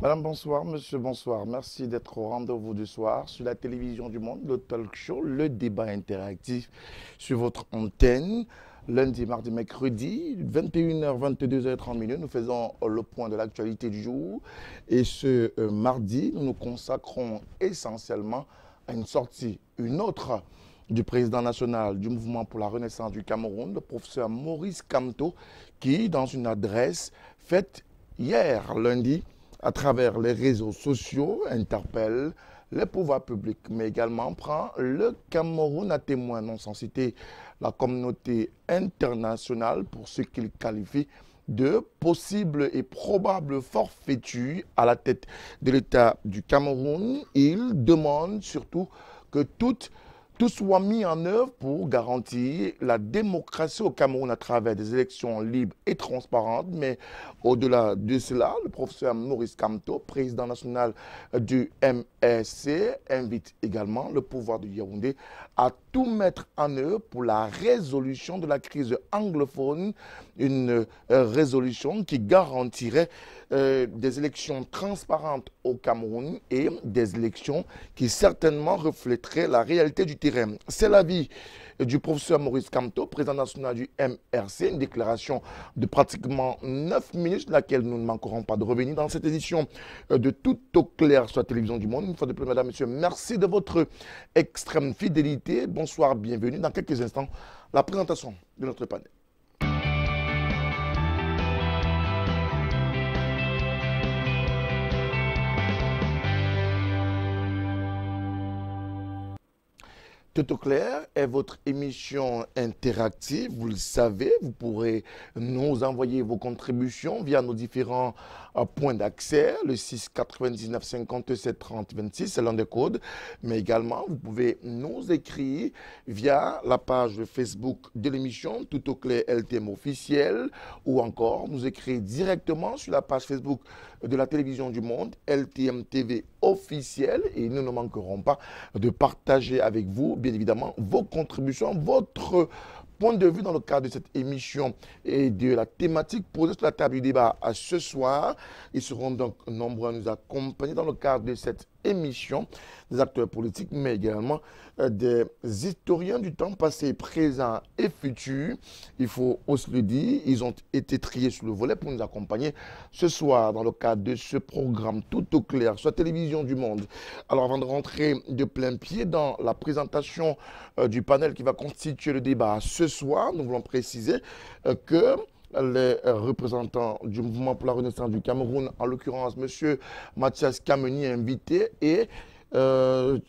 Madame, bonsoir. Monsieur, bonsoir. Merci d'être au rendez-vous du soir sur la télévision du Monde, le talk show, le débat interactif sur votre antenne. Lundi, mardi, mercredi, 21h, 22h30 minutes, nous faisons le point de l'actualité du jour. Et ce mardi, nous nous consacrons essentiellement à une sortie, une autre du président national du Mouvement pour la Renaissance du Cameroun, le professeur Maurice Kamto, qui, dans une adresse faite hier, lundi, à travers les réseaux sociaux, interpelle les pouvoirs publics, mais également prend le Cameroun à témoin, non sans citer la communauté internationale pour ce qu'il qualifie de possible et probable forfaiture à la tête de l'État du Cameroun. Il demande surtout que tout soit mis en œuvre pour garantir la démocratie au Cameroun à travers des élections libres et transparentes. Mais au-delà de cela, le professeur Maurice Kamto, président national du MSC, invite également le pouvoir de Yaoundé à tout mettre en œuvre pour la résolution de la crise anglophone, une résolution qui garantirait des élections transparentes au Cameroun et des élections qui certainement reflèteraient la réalité du terrain. C'est l'avis du professeur Maurice Kamto, président national du MRC, une déclaration de pratiquement 9 minutes, sur laquelle nous ne manquerons pas de revenir dans cette édition de Tout au clair sur la télévision du Monde. Une fois de plus, mesdames, messieurs, merci de votre extrême fidélité. Bonsoir, bienvenue. Dans quelques instants, la présentation de notre panel. Tout au clair est votre émission interactive, vous le savez, vous pourrez nous envoyer vos contributions via nos différents points d'accès, le 6 99 57 30 26, c'est l'un des codes, mais également vous pouvez nous écrire via la page Facebook de l'émission Tout au clair LTM officiel, ou encore nous écrire directement sur la page Facebook de la télévision du Monde, LTM TV officiel, et nous ne manquerons pas de partager avec vous, bien évidemment, vos contributions, votre point de vue dans le cadre de cette émission et de la thématique posée sur la table du débat à ce soir. Ils seront donc nombreux à nous accompagner dans le cadre de cette émission, des acteurs politiques, mais également des historiens du temps passé, présent et futur. Il faut aussi le dire, ils ont été triés sur le volet pour nous accompagner ce soir dans le cadre de ce programme Tout au clair sur la télévision du Monde. Alors avant de rentrer de plein pied dans la présentation du panel qui va constituer le débat ce soir, nous voulons préciser que les représentants du Mouvement pour la Renaissance du Cameroun, en l'occurrence M. Mathias Kameni, invité et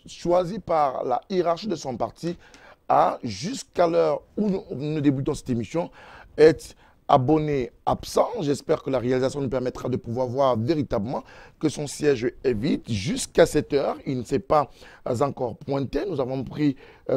choisi par la hiérarchie de son parti, a, jusqu'à l'heure où nous débutons cette émission, être abonné absent. J'espère que la réalisation nous permettra de pouvoir voir véritablement que son siège est vide. Jusqu'à cette heure, il ne s'est pas encore pointé. Nous avons pris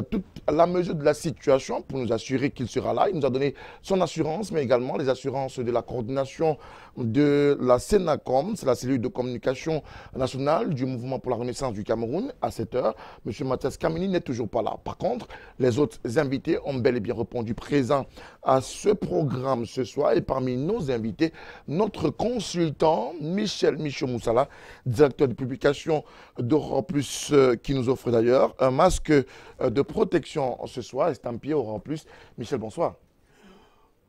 toute la mesure de la situation pour nous assurer qu'il sera là. Il nous a donné son assurance, mais également les assurances de la coordination de la Sénacom, c'est la cellule de communication nationale du Mouvement pour la Renaissance du Cameroun. À cette heure, M. Mathias Kameni n'est toujours pas là. Par contre, les autres invités ont bel et bien répondu présent à ce programme ce soir. Et parmi nos invités, notre consultant Michel Moussala, directeur de publication d'Europe Plus, qui nous offre d'ailleurs un masque de protection ce soir, estampillé Europe Plus. Michel, bonsoir.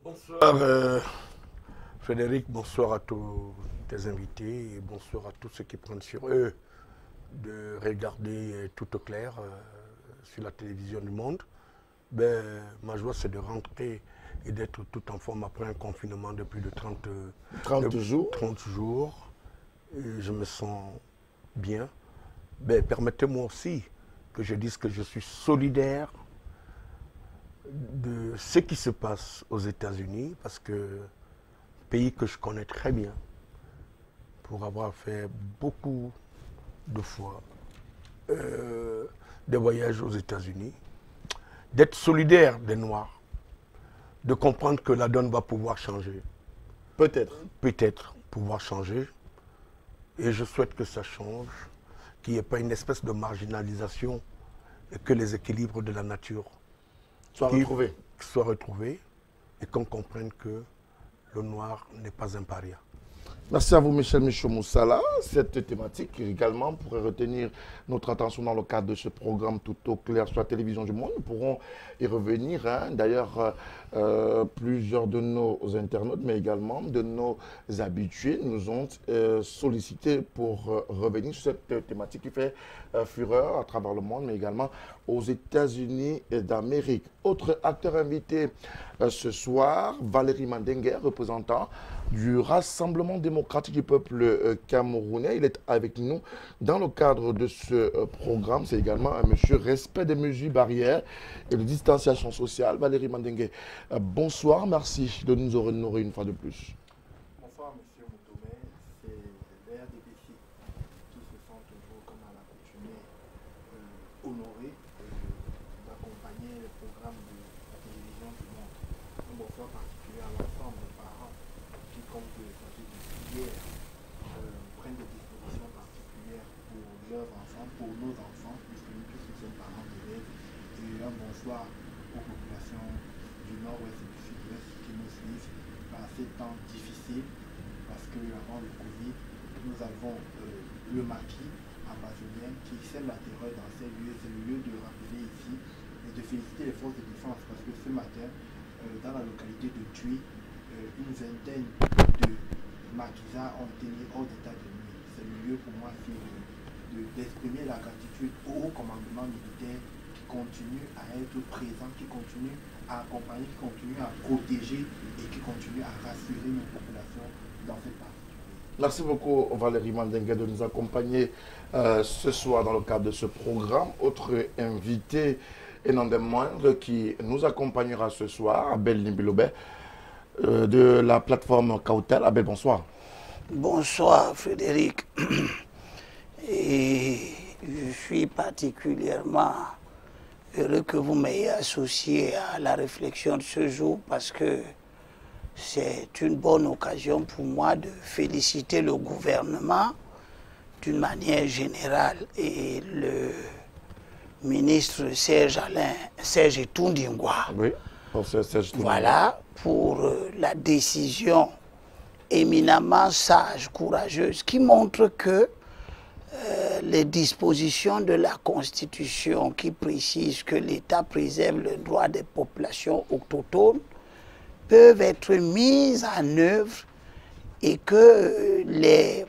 Bonsoir Frédéric, bonsoir à tous tes invités et bonsoir à tous ceux qui prennent sur eux de regarder Tout au clair sur la télévision du Monde. Ma joie, c'est de rentrer et d'être tout en forme après un confinement de plus de 30 jours. 30 jours. Et je me sens bien. Permettez-moi aussi que je dise que je suis solidaire de ce qui se passe aux États-Unis, parce que pays que je connais très bien, pour avoir fait beaucoup de fois des voyages aux États-Unis, d'être solidaire des Noirs, de comprendre que la donne va pouvoir changer. Peut-être pouvoir changer. Et je souhaite que ça change, qu'il n'y ait pas une espèce de marginalisation et que les équilibres de la nature soient retrouvés et qu'on comprenne que le noir n'est pas un paria. Merci à vous, Michel Michaud-Moussala. Cette thématique également pourrait retenir notre attention dans le cadre de ce programme Tout au clair sur la télévision du monde. Nous pourrons y revenir. D'ailleurs, plusieurs de nos internautes, mais également de nos habitués, nous ont sollicité pour revenir sur cette thématique qui fait fureur à travers le monde, mais également aux États-Unis d'Amérique. Autre acteur invité ce soir, Valérie Mandengue, représentant du Rassemblement démocratique du peuple camerounais. Il est avec nous dans le cadre de ce programme. C'est également un monsieur respect des mesures barrières et de distanciation sociale. Valérie Mandengue, bonsoir, merci de nous honorer une fois de plus. Bonsoir, monsieur Moutomé. C'est l'RDPC qui se sent toujours, comme à l'accoutumée, honoré d'accompagner le programme de la télévision du monde. Un bonsoir particulier à l'ensemble des parents qui, comme vous le savez depuis hier, prennent des dispositions particulières pour leurs enfants, pour nos enfants, puisque nous tous nous sommes parents d'élèves. Et un bonsoir aux populations du nord-ouest et du sud-ouest qui nous suivent par ces temps difficiles, parce qu'avant le Covid, nous avons le maquis amazonien qui sème la terreur dans ces lieux. C'est le lieu de rappeler ici et de féliciter les forces de défense, parce que ce matin, dans la localité de Thuy, une vingtaine de maquisards ont été mis hors d'état de nuit. C'est le lieu pour moi d'exprimer la gratitude au commandement militaire qui continue à être présent, qui continue à accompagner, qui continue à protéger et qui continue à rassurer nos populations dans cette partie. Merci beaucoup Valérie Mandengue de nous accompagner ce soir dans le cadre de ce programme. Autre invité et non des moindres qui nous accompagnera ce soir, Abel Nimbilobé de la plateforme Kautel. Abel, bonsoir. Bonsoir Frédéric. Et je suis particulièrement heureux que vous m'ayez associé à la réflexion de ce jour, parce que c'est une bonne occasion pour moi de féliciter le gouvernement d'une manière générale et le ministre Serge Etundingwa. Oui, pour Serge Voilà, pour la décision éminemment sage, courageuse, qui montre que les dispositions de la Constitution qui précisent que l'État préserve le droit des populations autochtones peuvent être mises en œuvre et que les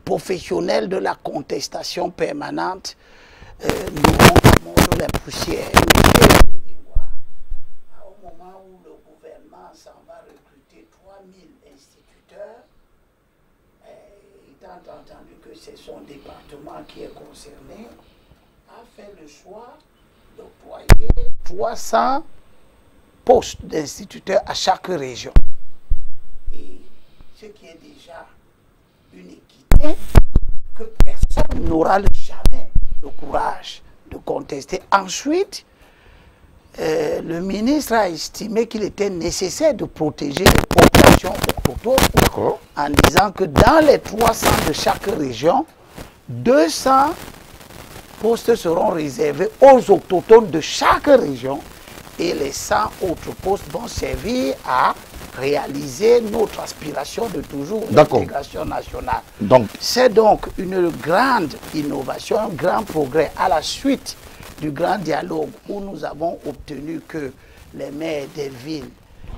professionnels de la contestation permanente n'auront qu'à mordre la poussière. Monsieur, au moment où le gouvernement s'en va recruter 3000 instituteurs, étant entendu que c'est son département qui est concerné, a fait le choix d'octroyer 300 postes d'instituteurs à chaque région. Et ce qui est déjà une équité que personne n'aura jamais le courage de contester. Ensuite, le ministre a estimé qu'il était nécessaire de protéger les populations autochtones en disant que dans les 300 de chaque région, 200 postes seront réservés aux autochtones de chaque région et les 100 autres postes vont servir à réaliser notre aspiration de toujours l'intégration nationale. C'est donc une grande innovation, un grand progrès à la suite du grand dialogue où nous avons obtenu que les maires des villes...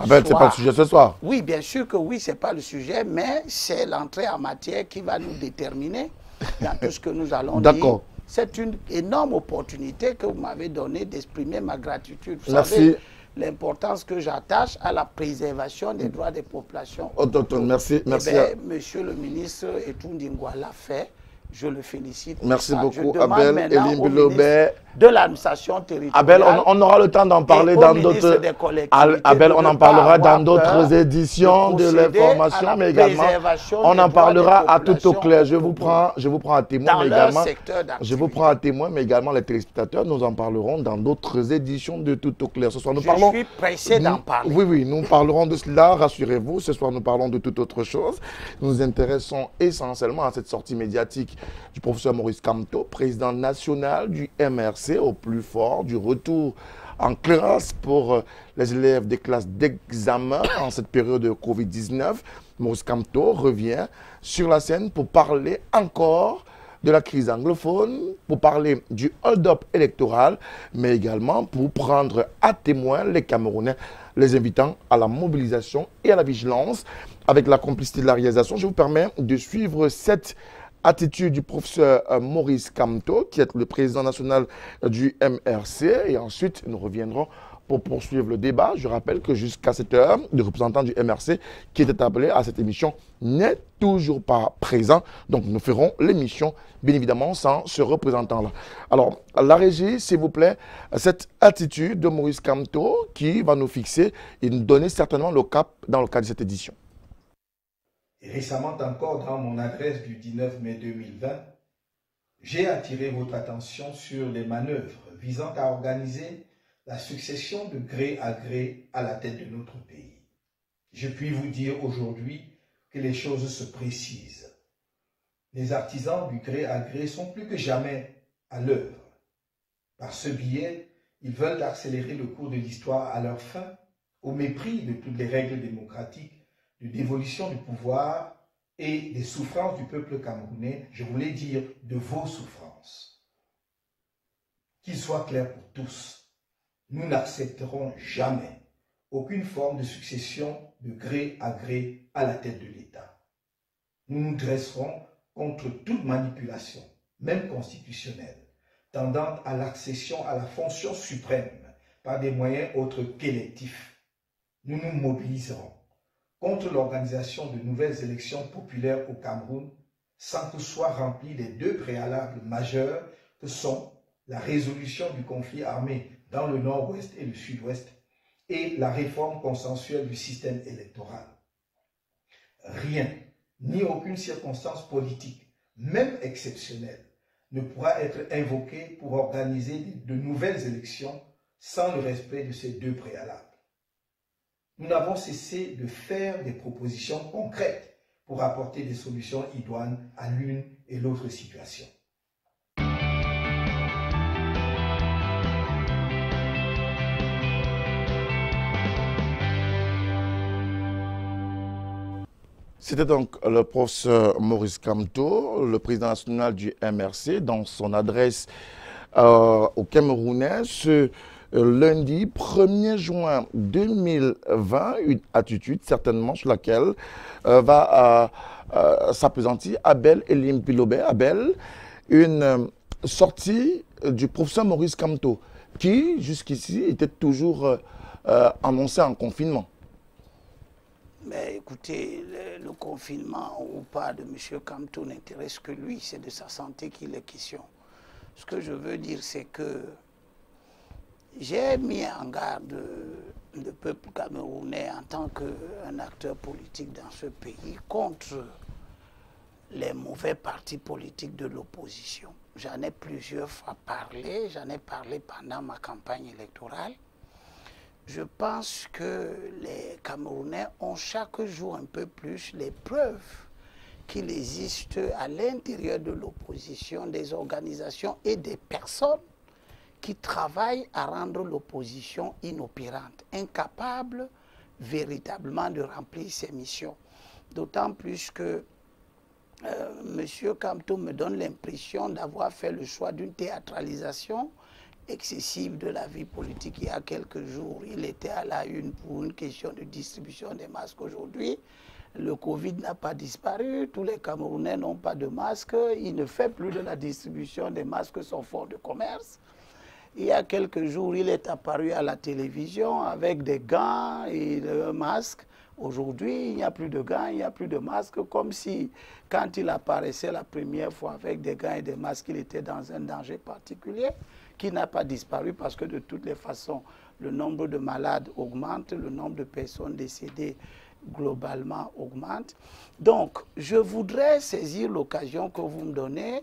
Abel, c'est pas le sujet ce soir. Oui, bien sûr que oui, c'est pas le sujet, mais c'est l'entrée en matière qui va nous déterminer dans tout ce que nous allons dire. C'est une énorme opportunité que vous m'avez donnée d'exprimer ma gratitude. Vous savez l'importance que j'attache à la préservation des droits des populations. Merci. Monsieur le ministre Etundingwa l'a fait. Je le félicite. Merci beaucoup, Abel Nimbilobé. De l'administration territoriale. Abel, on aura le temps d'en parler dans d'autres. Abel, on en parlera dans d'autres éditions de l'information, mais également on en parlera à tout au clair. Je vous prends à témoin, mais également je vous prends à témoin, mais également les téléspectateurs. Nous en parlerons dans d'autres éditions de tout au clair. Ce soir, nous parlons. Je suis pressé d'en parler. Oui, nous parlerons de cela. Rassurez-vous. Ce soir, nous parlons de toute autre chose. Nous nous intéressons essentiellement à cette sortie médiatique du professeur Maurice Kamto, président national du MRC, au plus fort du retour en classe pour les élèves des classes d'examen en cette période de Covid-19. Maurice Kamto revient sur la scène pour parler encore de la crise anglophone, pour parler du hold-up électoral, mais également pour prendre à témoin les Camerounais, les invitant à la mobilisation et à la vigilance. Avec la complicité de la réalisation, je vous permets de suivre cette attitude du professeur Maurice Kamto, qui est le président national du MRC, et ensuite nous reviendrons pour poursuivre le débat. Je rappelle que jusqu'à cette heure, le représentant du MRC qui était appelé à cette émission n'est toujours pas présent. Donc nous ferons l'émission, bien évidemment, sans ce représentant-là. Alors, la régie, s'il vous plaît, cette attitude de Maurice Kamto qui va nous fixer et nous donner certainement le cap dans le cadre de cette édition. Et récemment encore, dans mon adresse du 19 mai 2020, j'ai attiré votre attention sur les manœuvres visant à organiser la succession de gré à gré à la tête de notre pays. Je puis vous dire aujourd'hui que les choses se précisent. Les artisans du gré à gré sont plus que jamais à l'œuvre. Par ce biais, ils veulent accélérer le cours de l'histoire à leur fin, au mépris de toutes les règles démocratiques de dévolution du pouvoir et des souffrances du peuple camerounais, je voulais dire de vos souffrances. Qu'il soit clair pour tous, nous n'accepterons jamais aucune forme de succession de gré à gré à la tête de l'État. Nous nous dresserons contre toute manipulation, même constitutionnelle, tendant à l'accession à la fonction suprême par des moyens autres qu'électifs. Nous nous mobiliserons contre l'organisation de nouvelles élections populaires au Cameroun sans que soient remplis les deux préalables majeurs que sont la résolution du conflit armé dans le nord-ouest et le sud-ouest et la réforme consensuelle du système électoral. Rien, ni aucune circonstance politique, même exceptionnelle, ne pourra être invoqué pour organiser de nouvelles élections sans le respect de ces deux préalables. Nous n'avons cessé de faire des propositions concrètes pour apporter des solutions idoines à l'une et l'autre situation. C'était donc le professeur Maurice Kamto, le président national du MRC, dans son adresse aux Camerounais ce lundi 1er juin 2020, une attitude certainement sur laquelle va s'appesantir Abel Elim Pilobé. Abel, une sortie du professeur Maurice Kamto qui jusqu'ici était toujours annoncé en confinement. Mais écoutez, le confinement ou pas de M. Kamto n'intéresse que lui, c'est de sa santé qu'il est question. Ce que je veux dire, c'est que j'ai mis en garde le peuple camerounais en tant qu'un acteur politique dans ce pays contre les mauvais partis politiques de l'opposition. J'en ai plusieurs fois parlé, j'en ai parlé pendant ma campagne électorale. Je pense que les Camerounais ont chaque jour un peu plus les preuves qu'il existe à l'intérieur de l'opposition des organisations et des personnes qui travaillent à rendre l'opposition inopérante, incapable véritablement de remplir ses missions. D'autant plus que M. Kamto me donne l'impression d'avoir fait le choix d'une théâtralisation excessive de la vie politique. Il y a quelques jours, il était à la une pour une question de distribution des masques. Aujourd'hui, le Covid n'a pas disparu, tous les Camerounais n'ont pas de masques, il ne fait plus de la distribution des masques son fonds de commerce. Il y a quelques jours, il est apparu à la télévision avec des gants et un masque. Aujourd'hui, il n'y a plus de gants, il n'y a plus de masques, comme si quand il apparaissait la première fois avec des gants et des masques, il était dans un danger particulier qui n'a pas disparu parce que de toutes les façons, le nombre de malades augmente, le nombre de personnes décédées globalement augmente. Donc, je voudrais saisir l'occasion que vous me donnez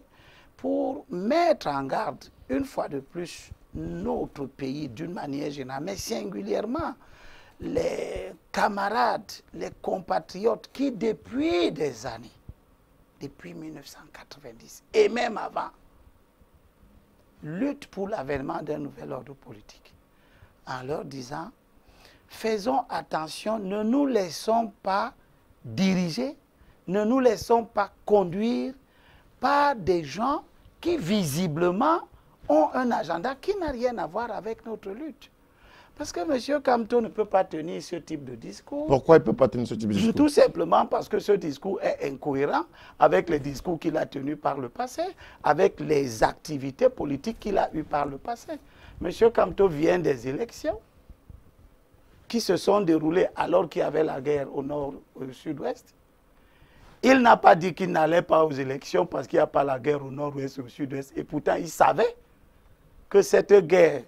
pour mettre en garde, une fois de plus, notre pays d'une manière générale, mais singulièrement les camarades, les compatriotes qui, depuis des années, depuis 1990 et même avant, luttent pour l'avènement d'un nouvel ordre politique. en leur disant, faisons attention, ne nous laissons pas diriger, ne nous laissons pas conduire par des gens qui visiblement ont un agenda qui n'a rien à voir avec notre lutte. Parce que M. Kamto ne peut pas tenir ce type de discours. Pourquoi il ne peut pas tenir ce type de discours? Tout simplement parce que ce discours est incohérent avec les discours qu'il a tenus par le passé, avec les activités politiques qu'il a eues par le passé. M. Kamto vient des élections qui se sont déroulées alors qu'il y avait la guerre au nord, au sud-ouest. Il n'a pas dit qu'il n'allait pas aux élections parce qu'il n'y a pas la guerre au nord-ouest et au sud-ouest. Et pourtant, il savait que cette guerre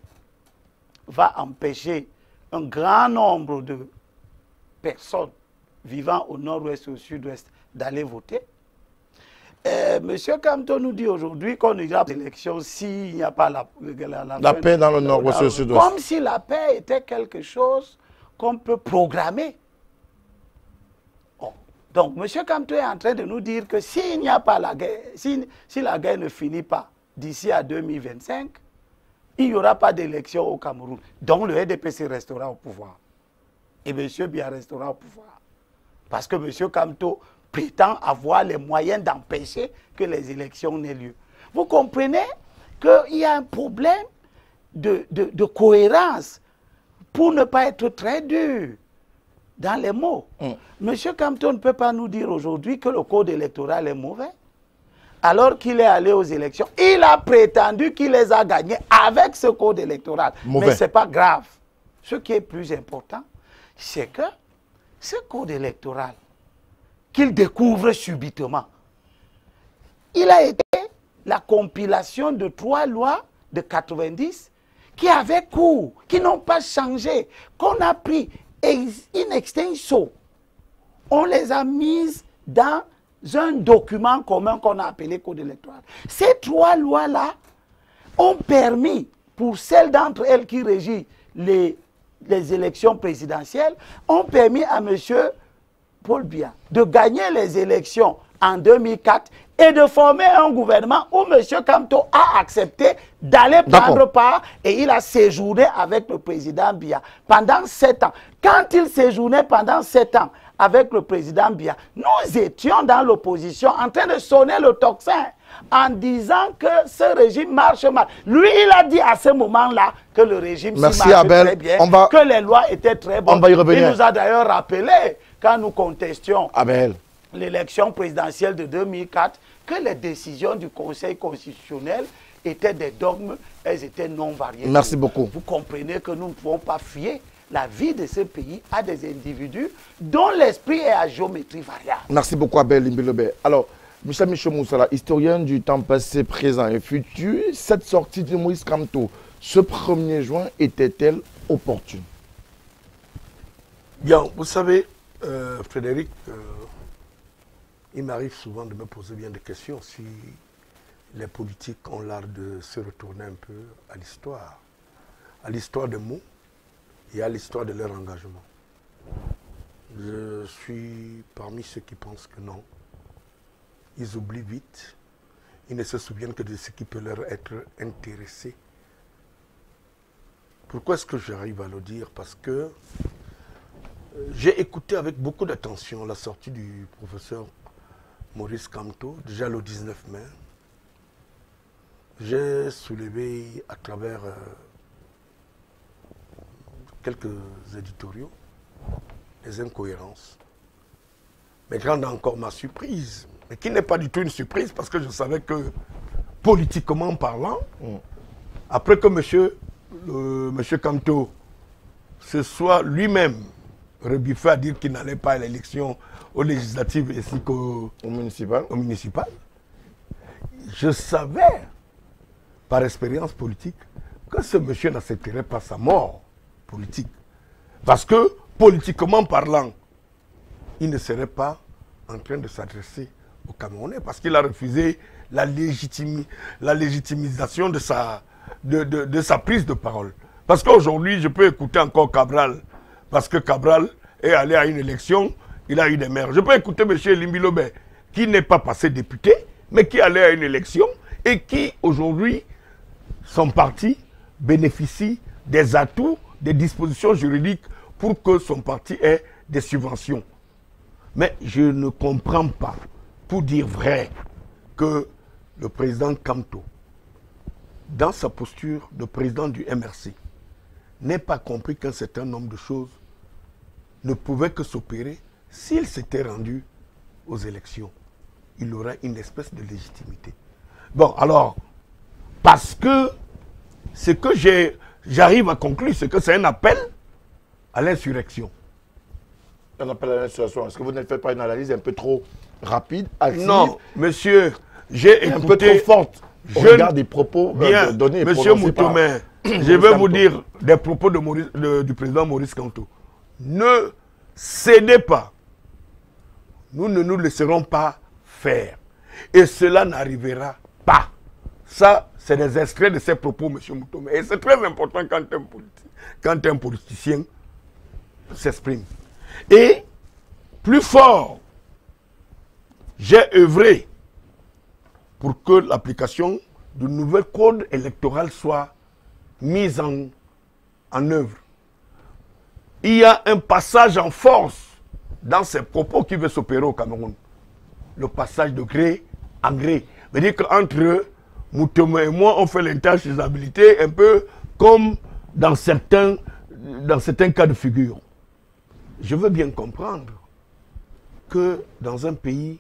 va empêcher un grand nombre de personnes vivant au nord-ouest et au sud-ouest d'aller voter. Monsieur Kamto nous dit aujourd'hui qu'on ira aux élections s'il n'y a pas la paix dans le nord-ouest et au sud-ouest. Comme si la paix était quelque chose qu'on peut programmer. Oh. Donc, monsieur Kamto est en train de nous dire que s'il n'y a pas la guerre, si la guerre ne finit pas d'ici à 2025, il n'y aura pas d'élection au Cameroun. Donc le RDPC restera au pouvoir. Et M. Biya restera au pouvoir. Parce que M. Kamto prétend avoir les moyens d'empêcher que les élections n'aient lieu. Vous comprenez qu'il y a un problème de cohérence, pour ne pas être très dur dans les mots. M. Kamto ne peut pas nous dire aujourd'hui que le code électoral est mauvais. Alors qu'il est allé aux élections, il a prétendu qu'il les a gagnés avec ce code électoral. Mauvais. Mais ce n'est pas grave. Ce qui est plus important, c'est que ce code électoral qu'il découvre subitement, il a été la compilation de 3 lois de 90 qui avaient cours, qui n'ont pas changé, qu'on a pris in extenso. On les a mises dans un document commun qu'on a appelé Code électoral. Ces 3 lois-là ont permis, pour celles d'entre elles qui régissent les élections présidentielles, ont permis à M. Paul Biya de gagner les élections en 2004 et de former un gouvernement où M. Kamto a accepté d'aller prendre part et il a séjourné avec le président Biya pendant 7 ans. Quand il séjournait pendant 7 ans avec le président Biya, nous étions dans l'opposition en train de sonner le tocsin en disant que ce régime marche mal. Lui, il a dit à ce moment-là que le régime marche très bien, que les lois étaient très bonnes. Il nous a d'ailleurs rappelé, quand nous contestions l'élection présidentielle de 2004, que les décisions du Conseil constitutionnel étaient des dogmes, elles étaient non variées. Merci beaucoup. Vous comprenez que nous ne pouvons pas fier la vie de ce pays à des individus dont l'esprit est à géométrie variable. Merci beaucoup, Abel Limbilobé. Alors, Michel Moussala, historien du temps passé, présent et futur, cette sortie de Moïse Kamto, ce 1er juin, était-elle opportune? Bien, vous savez, Frédéric, il m'arrive souvent de me poser bien des questions si les politiques ont l'art de se retourner un peu à l'histoire des mots et à l'histoire de leur engagement. Je suis parmi ceux qui pensent que non. Ils oublient vite. Ils ne se souviennent que de ce qui peut leur être intéressé. Pourquoi est-ce que j'arrive à le dire? Parce que j'ai écouté avec beaucoup d'attention la sortie du professeur Maurice Kamto, déjà le 19 mai. J'ai soulevé à travers quelques éditoriaux des incohérences. Mais grande encore ma surprise, mais qui n'est pas du tout une surprise parce que je savais que politiquement parlant, après que monsieur Kamto se soit lui-même rebuffé à dire qu'il n'allait pas à l'élection aux législatives ainsi qu'au municipal, je savais par expérience politique que ce monsieur n'accepterait pas sa mort politique. Parce que, politiquement parlant, il ne serait pas en train de s'adresser aux Camerounais parce qu'il a refusé la légitimisation de sa prise de parole. Parce qu'aujourd'hui, je peux écouter encore Cabral, parce que Cabral est allé à une élection, il a eu des maires. Je peux écouter M. Limbilobé, qui n'est pas passé député, mais qui allait à une élection et qui, aujourd'hui, son parti bénéficie des atouts des dispositions juridiques pour que son parti ait des subventions. Mais je ne comprends pas, pour dire vrai, que le président Kamto, dans sa posture de président du MRC, n'ait pas compris qu'un certain nombre de choses ne pouvaient que s'opérer s'il s'était rendu aux élections. Il aurait une espèce de légitimité. Bon, alors, parce que ce que j'arrive à conclure, c'est que c'est un appel à l'insurrection. Un appel à l'insurrection. Est-ce que vous ne faites pas une analyse un peu trop rapide, active? Non, monsieur, j'ai écouté... Un peu trop forte. On regarde des propos donnés. Monsieur Moutoumé, je vais vous dire des propos du président Maurice Kamto. Ne cédez pas. Nous ne nous laisserons pas faire. Et cela n'arrivera pas. Ça, c'est des extraits de ses propos, monsieur Moutoumé. Et c'est très important quand un politicien s'exprime. Et, plus fort, j'ai œuvré pour que l'application du nouvel code électoral soit mise en œuvre. Il y a un passage en force dans ces propos qui veut s'opérer au Cameroun. Le passage de gré à gré. C'est-à-dire qu'entre Moutoumé et moi, on fait l'interchangeabilité un peu comme dans certains cas de figure. Je veux bien comprendre que dans un pays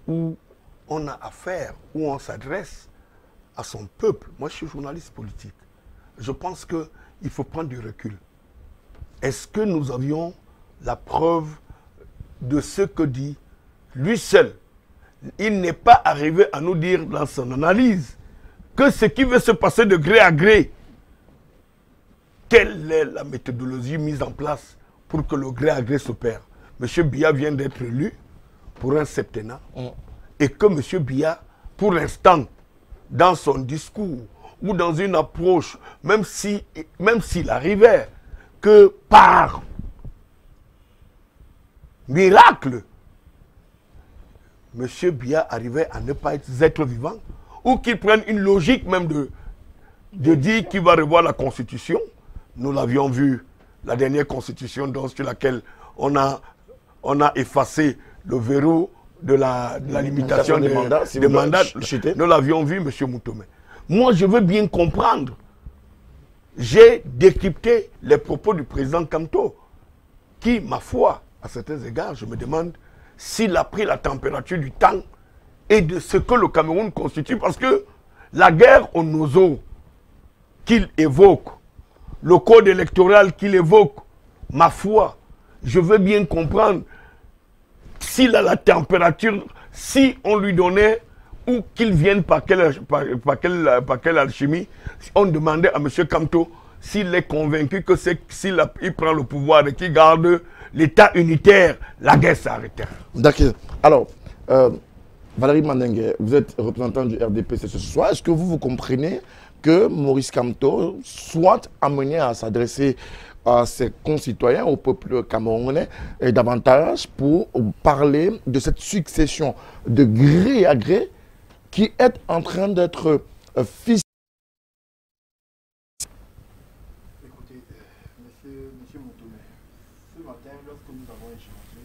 où on a affaire, où on s'adresse à son peuple, moi je suis journaliste politique, je pense qu'il faut prendre du recul. Est-ce que nous avions la preuve de ce que dit lui seul? Il n'est pas arrivé à nous dire dans son analyse que ce qui veut se passer de gré à gré, quelle est la méthodologie mise en place pour que le gré à gré s'opère? M. Biya vient d'être élu pour un septennat et que M. Biya, pour l'instant, dans son discours ou dans une approche, même s'il arrivait que par miracle, M. Biya arrivait à ne pas être vivant, ou qu'il prenne une logique même de dire qu'il va revoir la Constitution. Nous l'avions vu, la dernière Constitution sur laquelle on a effacé le verrou de la limitation des mandats. Nous l'avions vu, M. Moutoumé. Moi, je veux bien comprendre. J'ai décrypté les propos du président Kamto, qui, ma foi, à certains égards, je me demande s'il a pris la température du temps et de ce que le Cameroun constitue, parce que la guerre au Nozo qu'il évoque, le code électoral qu'il évoque, ma foi, je veux bien comprendre s'il a la température, si on lui donnait, ou qu'il vienne par quelle alchimie, on demandait à M. Kamto s'il est convaincu que s'il prend le pouvoir et qu'il garde l'État unitaire, la guerre s'arrêtera. D'accord. Alors, Valérie Mandengue, vous êtes représentant du RDPC ce soir. Est-ce que vous comprenez que Maurice Kamto soit amené à s'adresser à ses concitoyens, au peuple camerounais, et davantage pour parler de cette succession de gré à gré qui est en train d'être fixée? Écoutez, monsieur Moutoumé, ce matin, lorsque nous avons échangé,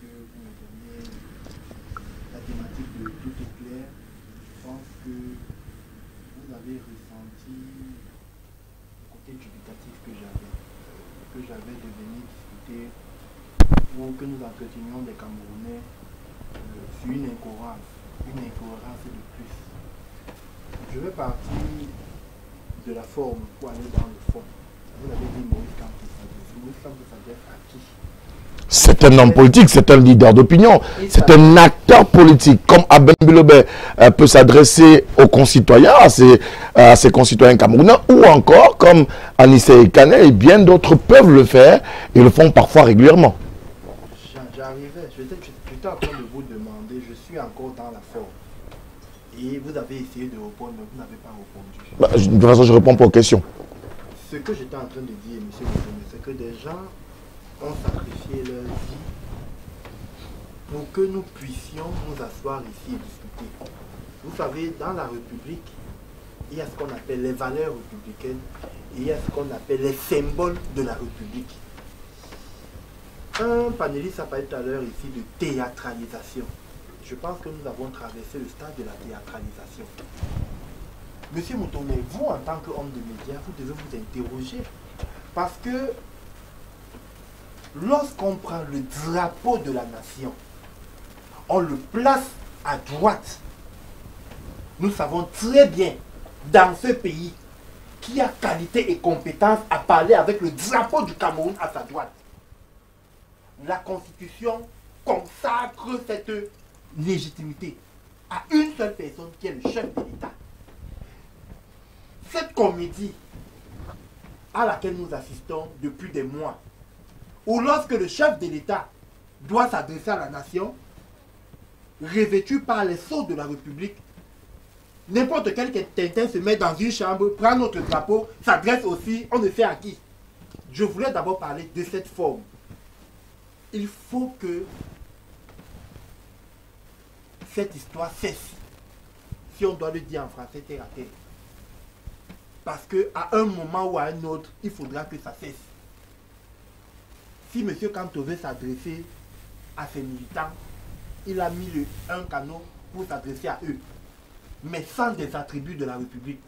que vous me donniez la thématique de Tout est clair, je pense que vous avez ressenti le côté dubitatif que j'avais de venir discuter pour que nous entretenions des Camerounais sur une incohérence de plus. Je vais partir de la forme pour aller dans le fond. Vous avez dit Maurice Kamto s'adresse. Maurice Kamto s'adresse à qui? C'est un homme politique, c'est un leader d'opinion, c'est un acteur politique. Comme Aben Bilobé peut s'adresser aux concitoyens, à ses concitoyens camerounais, ou encore comme Anissé Kane et bien d'autres peuvent le faire et le font parfois régulièrement. J'arrivais, j'étais en train de vous demander, je suis encore dans la forme. Et vous avez essayé de répondre, mais vous n'avez pas répondu. De toute façon, je réponds pas aux questions. Ce que j'étais en train de dire, M. Moutoumé, c'est que des gens ont sacrifié leur vie pour que nous puissions nous asseoir ici et discuter. Vous savez, dans la République, il y a ce qu'on appelle les valeurs républicaines il y a ce qu'on appelle les symboles de la République. Un panéliste a parlé tout à l'heure ici de théâtralisation. Je pense que nous avons traversé le stade de la théâtralisation. Monsieur Moutomé, vous en tant qu'homme de médias, vous devez vous interroger. Parce que lorsqu'on prend le drapeau de la nation, on le place à droite. Nous savons très bien, dans ce pays, qui a qualité et compétence à parler avec le drapeau du Cameroun à sa droite. La Constitution consacre cette légitimité à une seule personne qui est le chef de l'État. Cette comédie à laquelle nous assistons depuis des mois, où lorsque le chef de l'État doit s'adresser à la nation, revêtu par les sceaux de la République, n'importe quel Tintin se met dans une chambre, prend notre drapeau, s'adresse aussi, on ne sait à qui. Je voulais d'abord parler de cette forme. Il faut que cette histoire cesse, si on doit le dire en français terre à terre. Parce qu'à un moment ou à un autre, il faudra que ça cesse. Si M. Kanto veut s'adresser à ses militants, il a mis un canot pour s'adresser à eux, mais sans des attributs de la République.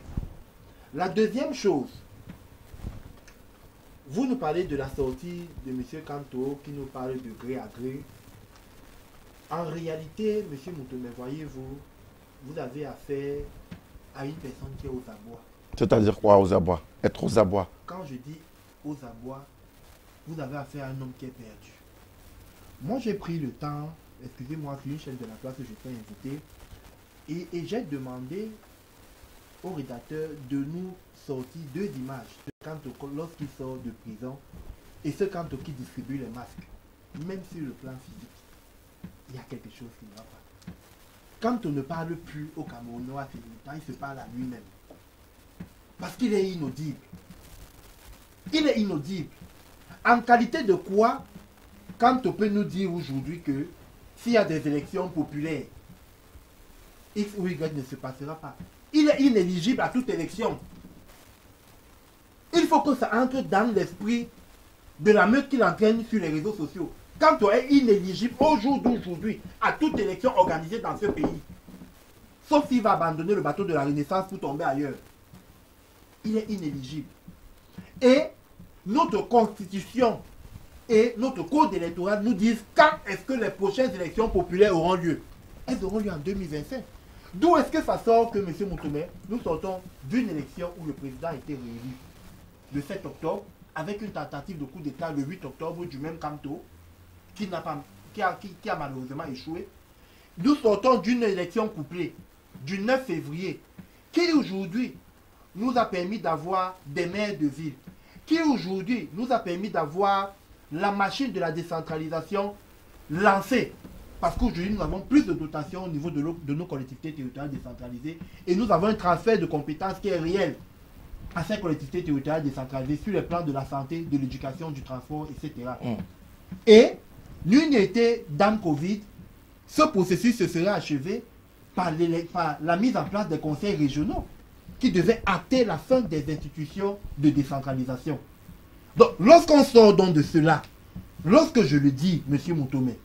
La deuxième chose, vous nous parlez de la sortie de M. Kanto qui nous parle de gré à gré. En réalité, M. Moutomé, voyez-vous, vous avez affaire à une personne qui est aux abois. C'est-à-dire quoi aux abois? Être aux abois? Quand je dis aux abois, vous avez affaire à un homme qui est perdu. Moi, j'ai pris le temps, excusez-moi, sur une chaîne de la place que j'étais invité, et j'ai demandé au rédacteur de nous sortir deux images de Kanto lorsqu'il sort de prison et ce Kanto qui distribue les masques. Même sur le plan physique, il y a quelque chose qui ne va pas. Kanto ne parle plus au Camerounois, il se parle à lui-même. Parce qu'il est inaudible. Il est inaudible. En qualité de quoi, Kanto peut nous dire aujourd'hui que s'il y a des élections populaires, X ou Y ne se passera pas. Il est inéligible à toute élection. Il faut que ça entre dans l'esprit de la meute qu'il entraîne sur les réseaux sociaux. Kanto est inéligible au jour d'aujourd'hui à toute élection organisée dans ce pays. Sauf s'il va abandonner le bateau de la Renaissance pour tomber ailleurs. Il est inéligible. Et notre constitution et notre code électoral nous disent quand est-ce que les prochaines élections populaires auront lieu. Elles auront lieu en 2025. D'où est-ce que ça sort que, M. Moutomé, nous sortons d'une élection où le président a été réélu le 7 octobre, avec une tentative de coup d'État le 8 octobre du même Kanto, qui a malheureusement échoué. Nous sortons d'une élection couplée du 9 février, qui aujourd'hui nous a permis d'avoir des maires de ville, qui aujourd'hui nous a permis d'avoir la machine de la décentralisation lancée. Parce qu'aujourd'hui, nous avons plus de dotations au niveau de nos collectivités territoriales décentralisées et nous avons un transfert de compétences qui est réel à ces collectivités territoriales décentralisées sur les plans de la santé, de l'éducation, du transport, etc. Et, nul n'était dans Covid, ce processus se serait achevé par la mise en place des conseils régionaux qui devaient acter la fin des institutions de décentralisation. Donc, lorsqu'on sort donc de cela, lorsque je le dis, M. Moutomé,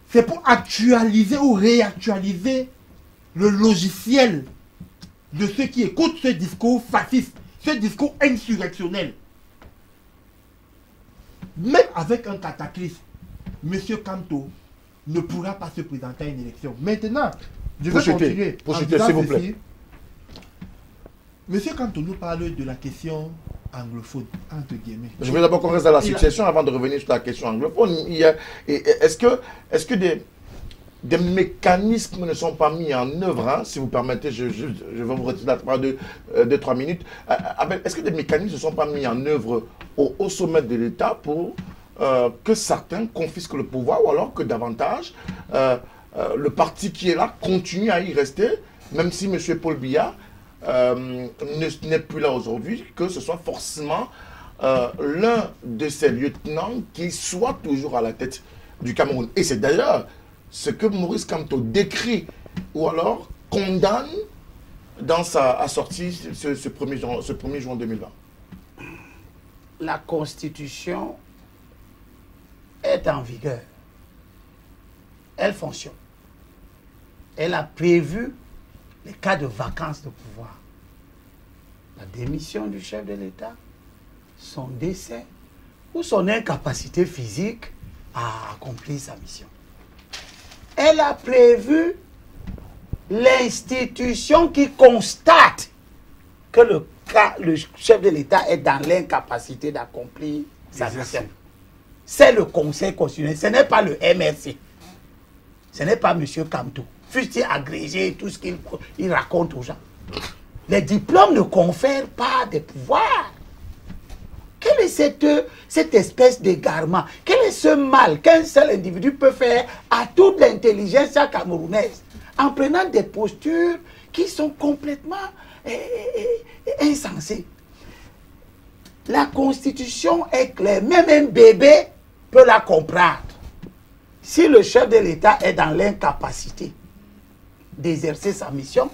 c'est pour actualiser ou réactualiser le logiciel de ceux qui écoutent ce discours fasciste, ce discours insurrectionnel. Même avec un cataclysme, M. Kanto ne pourra pas se présenter à une élection. Maintenant, je vais continuer. S'il vous plaît. M. Kanto nous parle de la question anglophone, entre guillemets. Je veux d'abord qu'on reste à la succession avant de revenir sur la question anglophone. Est-ce que des mécanismes ne sont pas mis en œuvre, hein, si vous permettez, je vais vous retirer la parole de 2-3 minutes. Est-ce que des mécanismes ne sont pas mis en œuvre au sommet de l'État pour que certains confisquent le pouvoir ou alors que davantage le parti qui est là continue à y rester, même si M. Paul Biya n'est plus là aujourd'hui, que ce soit forcément l'un de ses lieutenants qui soit toujours à la tête du Cameroun. Et c'est d'ailleurs ce que Maurice Kamto décrit ou alors condamne dans sa assortie ce 1er juin 2020? La Constitution est en vigueur. Elle fonctionne. Elle a prévu les cas de vacances de pouvoir. La démission du chef de l'État, son décès ou son incapacité physique à accomplir sa mission. Elle a prévu l'institution qui constate que le chef de l'État est dans l'incapacité d'accomplir sa mission. C'est le Conseil constitutionnel, ce n'est pas le MRC. Ce n'est pas M. Kamto. Fût-il agrégé et tout ce qu'il raconte aux gens. Les diplômes ne confèrent pas de pouvoir. Quelle est cette espèce d'égarement? Quel est ce mal qu'un seul individu peut faire à toute l'intelligentsia camerounaise en prenant des postures qui sont complètement insensées? La Constitution est claire. Même un bébé peut la comprendre. Si le chef de l'État est dans l'incapacité d'exercer sa mission,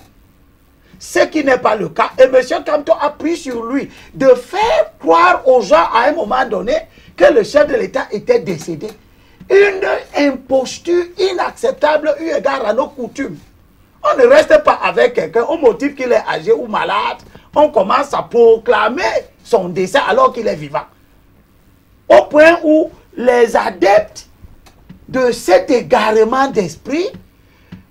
ce qui n'est pas le cas, et M. Kamto a pris sur lui de faire croire aux gens à un moment donné que le chef de l'État était décédé. Une imposture inacceptable eu égard à nos coutumes. On ne reste pas avec quelqu'un au motif qu'il est âgé ou malade. On commence à proclamer son décès alors qu'il est vivant. Au point où les adeptes de cet égarement d'esprit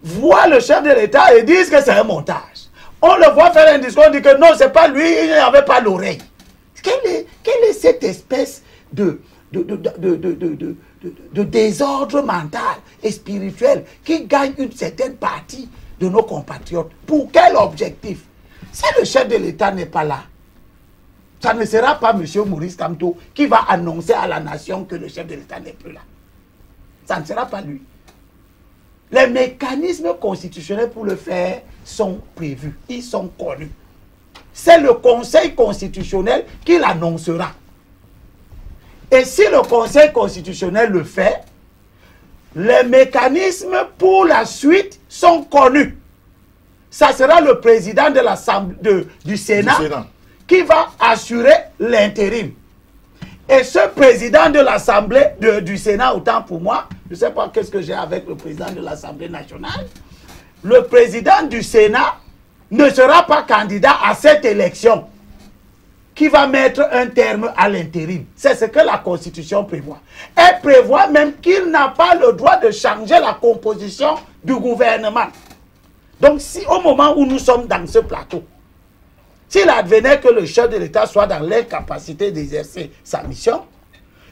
voient le chef de l'État et disent que c'est un montage. On le voit faire un discours, on dit que non, c'est pas lui, il n'avait pas l'oreille. Quelle est cette espèce de désordre mental et spirituel qui gagne une certaine partie de nos compatriotes? Pour quel objectif? Si le chef de l'État n'est pas là, ça ne sera pas M. Maurice Kamto qui va annoncer à la nation que le chef de l'État n'est plus là. Ça ne sera pas lui. Les mécanismes constitutionnels pour le faire sont prévus, ils sont connus. C'est le Conseil constitutionnel qui l'annoncera. Et si le Conseil constitutionnel le fait, les mécanismes pour la suite sont connus. Ça sera le président de l'Assemblée du Sénat qui va assurer l'intérim. Et ce président de l'Assemblée du Sénat, autant pour moi, je ne sais pas qu'est-ce que j'ai avec le président de l'Assemblée nationale, le président du Sénat ne sera pas candidat à cette élection qui va mettre un terme à l'intérim. C'est ce que la Constitution prévoit. Elle prévoit même qu'il n'a pas le droit de changer la composition du gouvernement. Donc, si au moment où nous sommes dans ce plateau, s'il advenait que le chef de l'État soit dans l'incapacité d'exercer sa mission,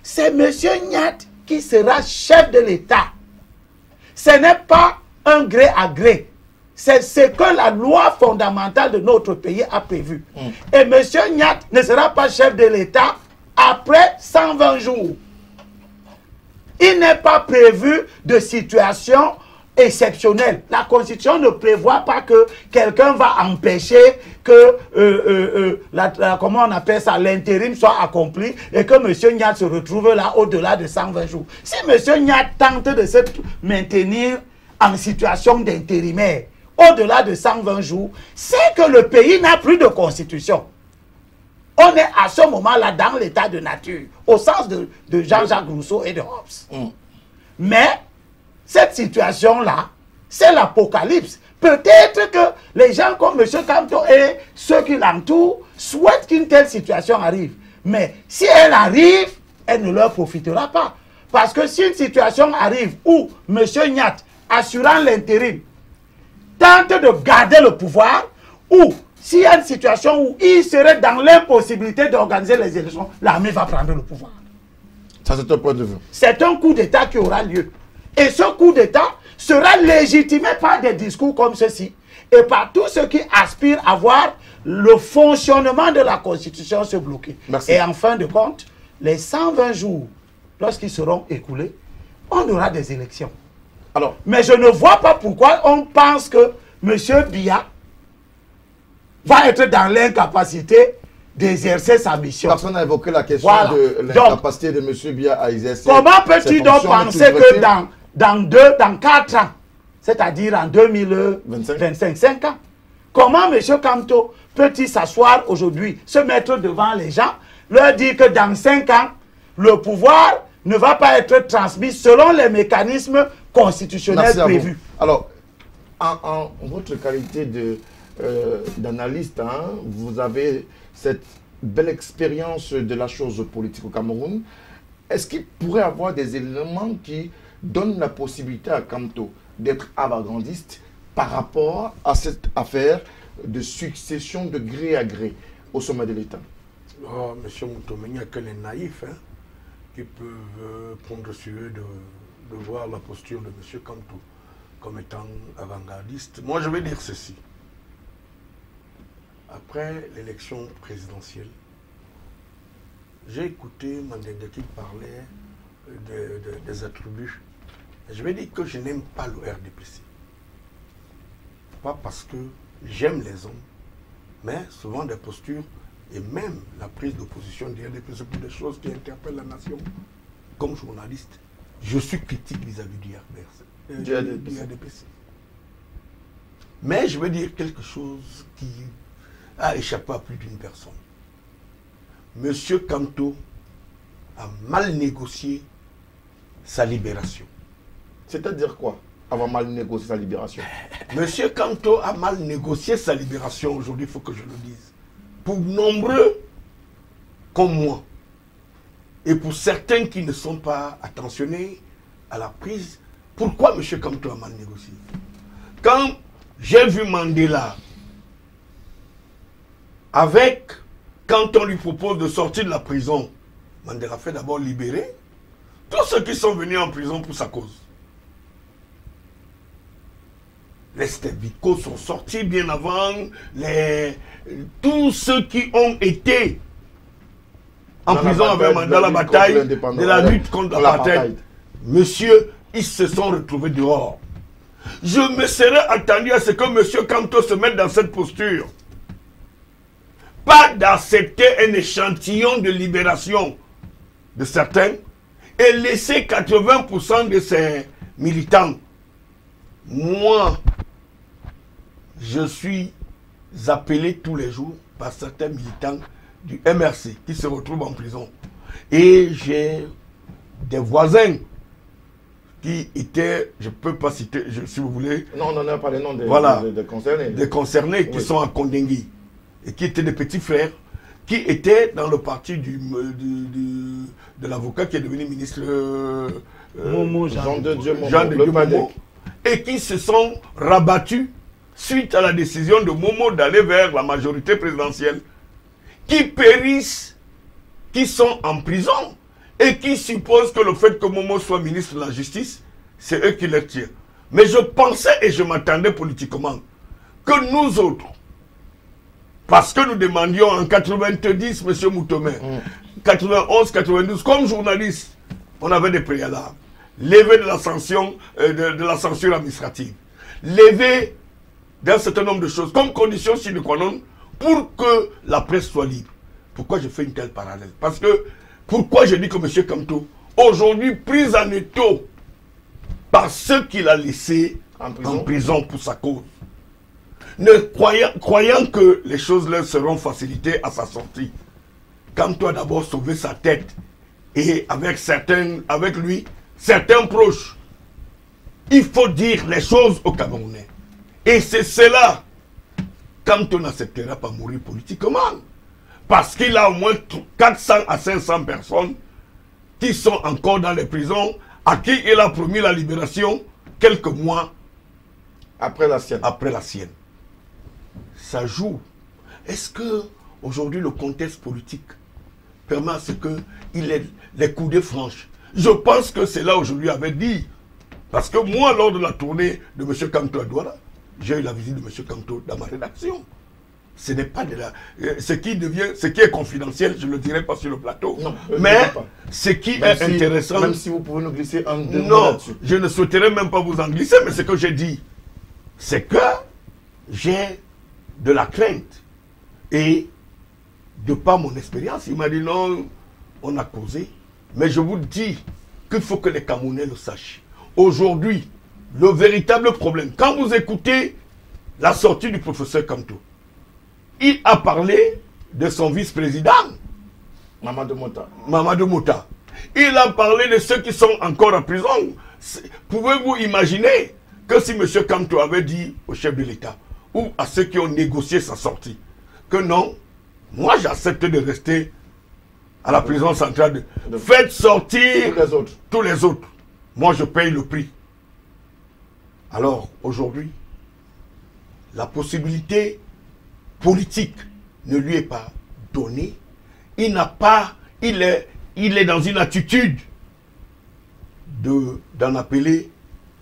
c'est M. Nyat qui sera chef de l'État. Ce n'est pas un gré à gré. C'est ce que la loi fondamentale de notre pays a prévu. Et M. Nyat ne sera pas chef de l'État après 120 jours. Il n'est pas prévu de situation exceptionnelle. La Constitution ne prévoit pas que quelqu'un va empêcher que, comment on appelle ça, l'intérim soit accompli et que M. Nyat se retrouve là au-delà de 120 jours. Si M. Nyat tente de se maintenir en situation d'intérimaire au-delà de 120 jours, c'est que le pays n'a plus de constitution. On est à ce moment-là dans l'état de nature, au sens de Jean-Jacques Rousseau et de Hobbes. Mais cette situation-là, c'est l'apocalypse. Peut-être que les gens comme M. Kamto et ceux qui l'entourent souhaitent qu'une telle situation arrive. Mais si elle arrive, elle ne leur profitera pas. Parce que si une situation arrive où M. Nyat, assurant l'intérim, tente de garder le pouvoir, ou s'il y a une situation où il serait dans l'impossibilité d'organiser les élections, l'armée va prendre le pouvoir. Ça, c'est un point de vue. C'est un coup d'État qui aura lieu. Et ce coup d'État sera légitimé par des discours comme ceci et par tous ceux qui aspirent à voir le fonctionnement de la Constitution se bloquer. Merci. Et en fin de compte, les 120 jours, lorsqu'ils seront écoulés, on aura des élections. Alors, mais je ne vois pas pourquoi on pense que M. Biya va être dans l'incapacité d'exercer sa mission. Personne n'a évoqué la question de l'incapacité de M. Biya à exercer. Comment peux-tu donc penser que dans 4 ans, c'est-à-dire en 2025, 5 ans, Comment M. Kamto peut-il s'asseoir aujourd'hui, se mettre devant les gens, leur dire que dans 5 ans, le pouvoir ne va pas être transmis selon les mécanismes constitutionnels prévus? Alors, en votre qualité d'analyste, hein, vous avez cette belle expérience de la chose politique au Cameroun. Est-ce qu'il pourrait y avoir des éléments qui donnent la possibilité à Kamto d'être avant-gardiste par rapport à cette affaire de succession de gré à gré au sommet de l'État? Oh, monsieur Moutomé, il n'y a que les naïfs qui peuvent prendre sur eux de voir la posture de monsieur Kamto comme étant avant-gardiste. Moi, je vais dire ceci. Après l'élection présidentielle, j'ai écouté Mandela qui parlait des attributs. Je vais dire que je n'aime pas le RDPC. Pas parce que j'aime les hommes, mais souvent des postures et même la prise d'opposition du RDPC pour des choses qui interpellent la nation. Comme journaliste, je suis critique vis-à-vis du RDPC. Mais je veux dire quelque chose qui a échappé à plus d'une personne. Monsieur Kamto a mal négocié sa libération. C'est-à-dire quoi, avoir mal négocié sa libération? Monsieur Kamto a mal négocié sa libération aujourd'hui, il faut que je le dise. Pour nombreux comme moi, et pour certains qui ne sont pas attentionnés à la prise, pourquoi monsieur Kamto a mal négocié? Quand j'ai vu Mandela, quand on lui propose de sortir de la prison, Mandela fait d'abord libérer tous ceux qui sont venus en prison pour sa cause. Les Steviko sont sortis bien avant, tous ceux qui ont été en prison avec Mandela, la bataille de la lutte contre l'apartheid. Monsieur, ils se sont retrouvés dehors. Je me serais attendu à ce que monsieur Kamto se mette dans cette posture. Pas d'accepter un échantillon de libération de certains et laisser 80% de ses militants. Moi, je suis appelé tous les jours par certains militants du MRC qui se retrouvent en prison. Et j'ai des voisins qui étaient, je ne peux pas citer, si vous voulez. Non, on n'en a pas les noms des, voilà, des concernés. Des concernés qui sont à Kondengui et qui étaient des petits frères, qui étaient dans le parti de l'avocat qui est devenu ministre Jean de Dieu Momo, et qui se sont rabattus suite à la décision de Momo d'aller vers la majorité présidentielle, qui périssent, qui sont en prison, et qui supposent que le fait que Momo soit ministre de la Justice, c'est eux qui les tirent. Mais je pensais et je m'attendais politiquement que nous autres, parce que nous demandions en 90, M. Moutomé, 91, 92, comme journaliste, on avait des préalables. Lever de la sanction, de la censure administrative. Lever d'un certain nombre de choses, comme condition sine qua non, pour que la presse soit libre. Pourquoi je fais une telle parallèle? Parce que, pourquoi je dis que M. Kamto, aujourd'hui pris en étau par ceux qu'il a laissés en prison pour sa cause, croyant que les choses leur seront facilitées à sa sortie. Kamto a d'abord sauvé sa tête et avec lui, certains proches. Il faut dire les choses aux Camerounais. Et c'est cela. Kamto n'acceptera pas mourir politiquement. Parce qu'il a au moins 400 à 500 personnes qui sont encore dans les prisons, à qui il a promis la libération quelques mois après la sienne. Ça joue. Est-ce que aujourd'hui le contexte politique permet à ce qu'il ait les coudées franches? Je pense que c'est là où je lui avais dit. Parce que moi, lors de la tournée de M. Kamto à Douala, j'ai eu la visite de M. Kamto dans ma rédaction. Ce n'est pas de la... Ce qui est confidentiel, je ne le dirai pas sur le plateau. Non, mais ce qui est intéressant... Même si vous pouvez nous glisser un deux mots là-dessus. Non, je ne souhaiterais même pas vous en glisser, mais ce que j'ai dit, c'est que j'ai de la crainte. Et de par mon expérience, il m'a dit non, on a causé. Mais je vous dis qu'il faut que les Camerounais le sachent. Aujourd'hui, le véritable problème, quand vous écoutez la sortie du professeur Kamto. Il a parlé de son vice-président, Mamadou Mouta. Il a parlé de ceux qui sont encore en prison. Pouvez-vous imaginer que si M. Kamto avait dit au chef de l'État ou à ceux qui ont négocié sa sortie que non, moi j'accepte de rester à la prison centrale. Faites sortir tous les autres. Moi je paye le prix. Alors aujourd'hui, la possibilité politique ne lui est pas donnée. Il n'a pas, il est dans une attitude d'en appeler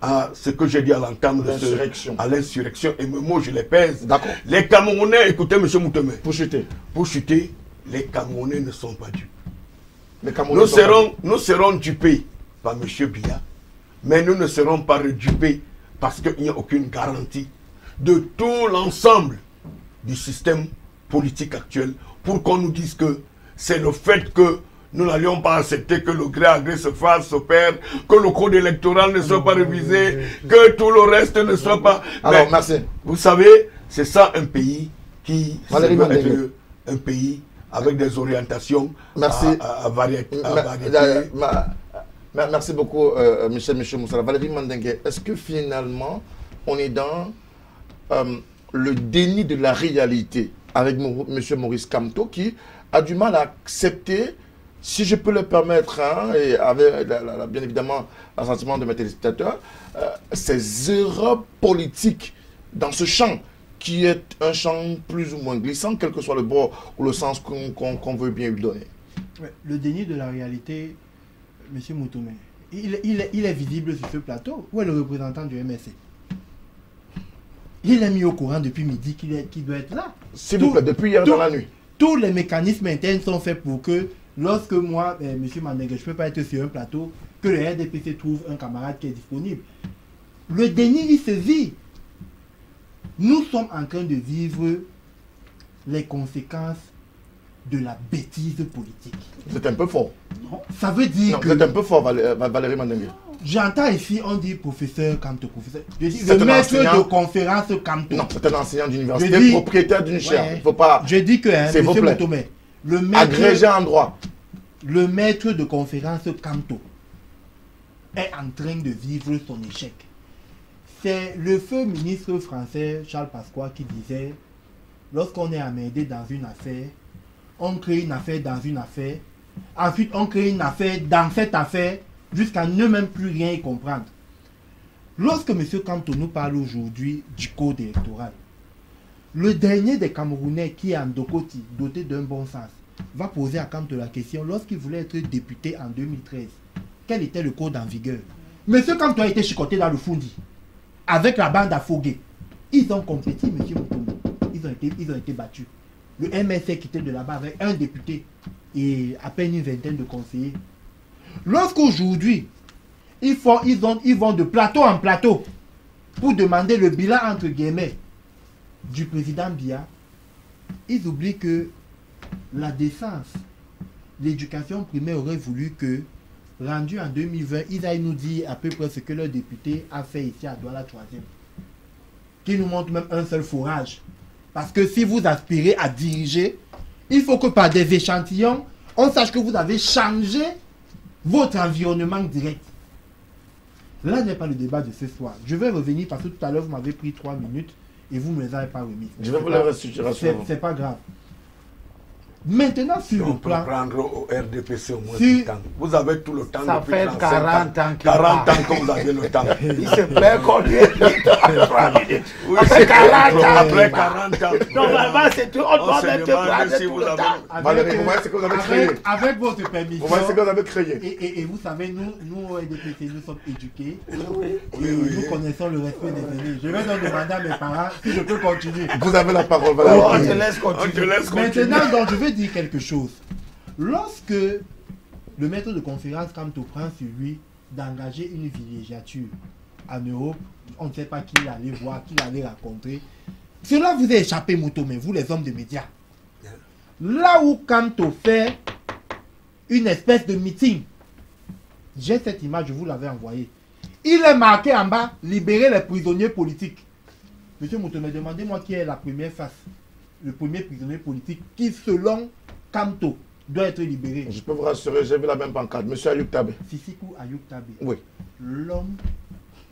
à ce que j'ai dit à l'entame de à l'insurrection. Et mes mots, je les pèse. Les Camerounais, écoutez, M. Moutemé. Pour chuter, les Camerounais ne sont pas dupes. Nous serons dupés par M. Biya, mais nous ne serons pas redupés parce qu'il n'y a aucune garantie de tout l'ensemble du système politique actuel pour qu'on nous dise que c'est le fait que nous n'allions pas accepter que le gré à gré se fasse, s'opère, que le code électoral ne soit pas révisé, que tout le reste ne soit pas... Alors, merci. Vous savez, c'est ça un pays qui est un pays avec des orientations à variété. Merci beaucoup, Michel Moussala. Valérie Mandengue, est-ce que finalement, on est dans le déni de la réalité avec M. Maurice Kamto qui a du mal à accepter, si je peux le permettre, et avec bien évidemment l'assentiment de mes téléspectateurs, ces erreurs politiques dans ce champ qui est un champ plus ou moins glissant, quel que soit le bord ou le sens qu'on veut bien lui donner. Ouais, le déni de la réalité, M. Moutoumé, il est visible sur ce plateau. Où est le représentant du MSC? Il est mis au courant depuis midi qu'il doit être là. S'il vous plaît, depuis hier dans la nuit. Tous les mécanismes internes sont faits pour que, lorsque moi, M. Mandengue, je ne peux pas être sur un plateau, que le RDPC trouve un camarade qui est disponible. Le déni, il se vit. Nous sommes en train de vivre les conséquences de la bêtise politique. C'est un peu fort. Non, ça veut dire que... C'est un peu fort, Valérie Mandengue. J'entends ici, on dit professeur Kamto, professeur. Je dis le maître de conférence Kamto. Non, c'est un enseignant d'université, propriétaire d'une chaire. Il faut pas... Je dis que, M. Moutomé, le maître... Agrégé en droit. Le maître de conférence Kamto est en train de vivre son échec. C'est le feu ministre français Charles Pasqua qui disait, lorsqu'on est emmerdé dans une affaire, on crée une affaire dans une affaire, ensuite on crée une affaire dans cette affaire, jusqu'à ne même plus rien y comprendre. Lorsque M. Kamto nous parle aujourd'hui du code électoral, le dernier des Camerounais qui est en Dokoti, doté d'un bon sens, va poser à Kamto la question, lorsqu'il voulait être député en 2013, quel était le code en vigueur? M. Kamto a été chicoté dans le Fundi, avec la bande à Fogué. Ils ont compétit, M. Moutoumé. Ils ont été battus. Le MSC quittait de là-bas avec un député et à peine une vingtaine de conseillers. Lorsqu'aujourd'hui, ils vont de plateau en plateau pour demander le bilan entre guillemets du président Biya, ils oublient que la décence, l'éducation primaire aurait voulu que, rendu en 2020, ils aillent nous dire à peu près ce que leur député a fait ici à Douala 3e. Qui nous montre même un seul forage. Parce que si vous aspirez à diriger, il faut que par des échantillons, on sache que vous avez changé votre environnement direct. Là n'est pas le débat de ce soir. Je vais revenir parce que tout à l'heure, vous m'avez pris 3 minutes et vous ne me les avez pas remis. Je vais vous les restituer. C'est pas grave. Maintenant, sur le plan... prendre au RDPC au moins du temps. Vous avez tout le temps. Ça fait 40 ans. 40 ans que vous avez le temps. Il se plaît qu'on lui ait dit 3 minutes. Oui, Après 40 ans. Après 40 ans. Normalement, c'est tout. On doit même te prendre si tout vous le avez... temps. Valérie, vous voyez ce que vous avez créé. Avec votre permission... Vous voyez ce que vous avez créé. Et vous savez, nous au RDPC, nous sommes éduqués. Nous connaissons le respect des aînés. Je vais donc demander à mes parents si je peux continuer. Vous avez la parole, On Valérie. te laisse continuer. Maintenant, donc, je vais dire quelque chose. Lorsque le maître de conférence Kamto prend sur lui d'engager une villégiature en Europe, on ne sait pas qui allait voir, qui allait rencontrer. Cela vous a échappé, Moutomé, vous les hommes de médias. Là où Kamto fait une espèce de meeting, j'ai cette image, je vous l'avais envoyée. Il est marqué en bas, libérer les prisonniers politiques. Monsieur Moutomé, demandez-moi qui est la première face, le premier prisonnier politique qui, selon Kamto, doit être libéré. Je peux vous rassurer, j'ai vu la même pancarte. Monsieur Ayuk Tabé. Sissikou Ayuk Tabé. Oui. L'homme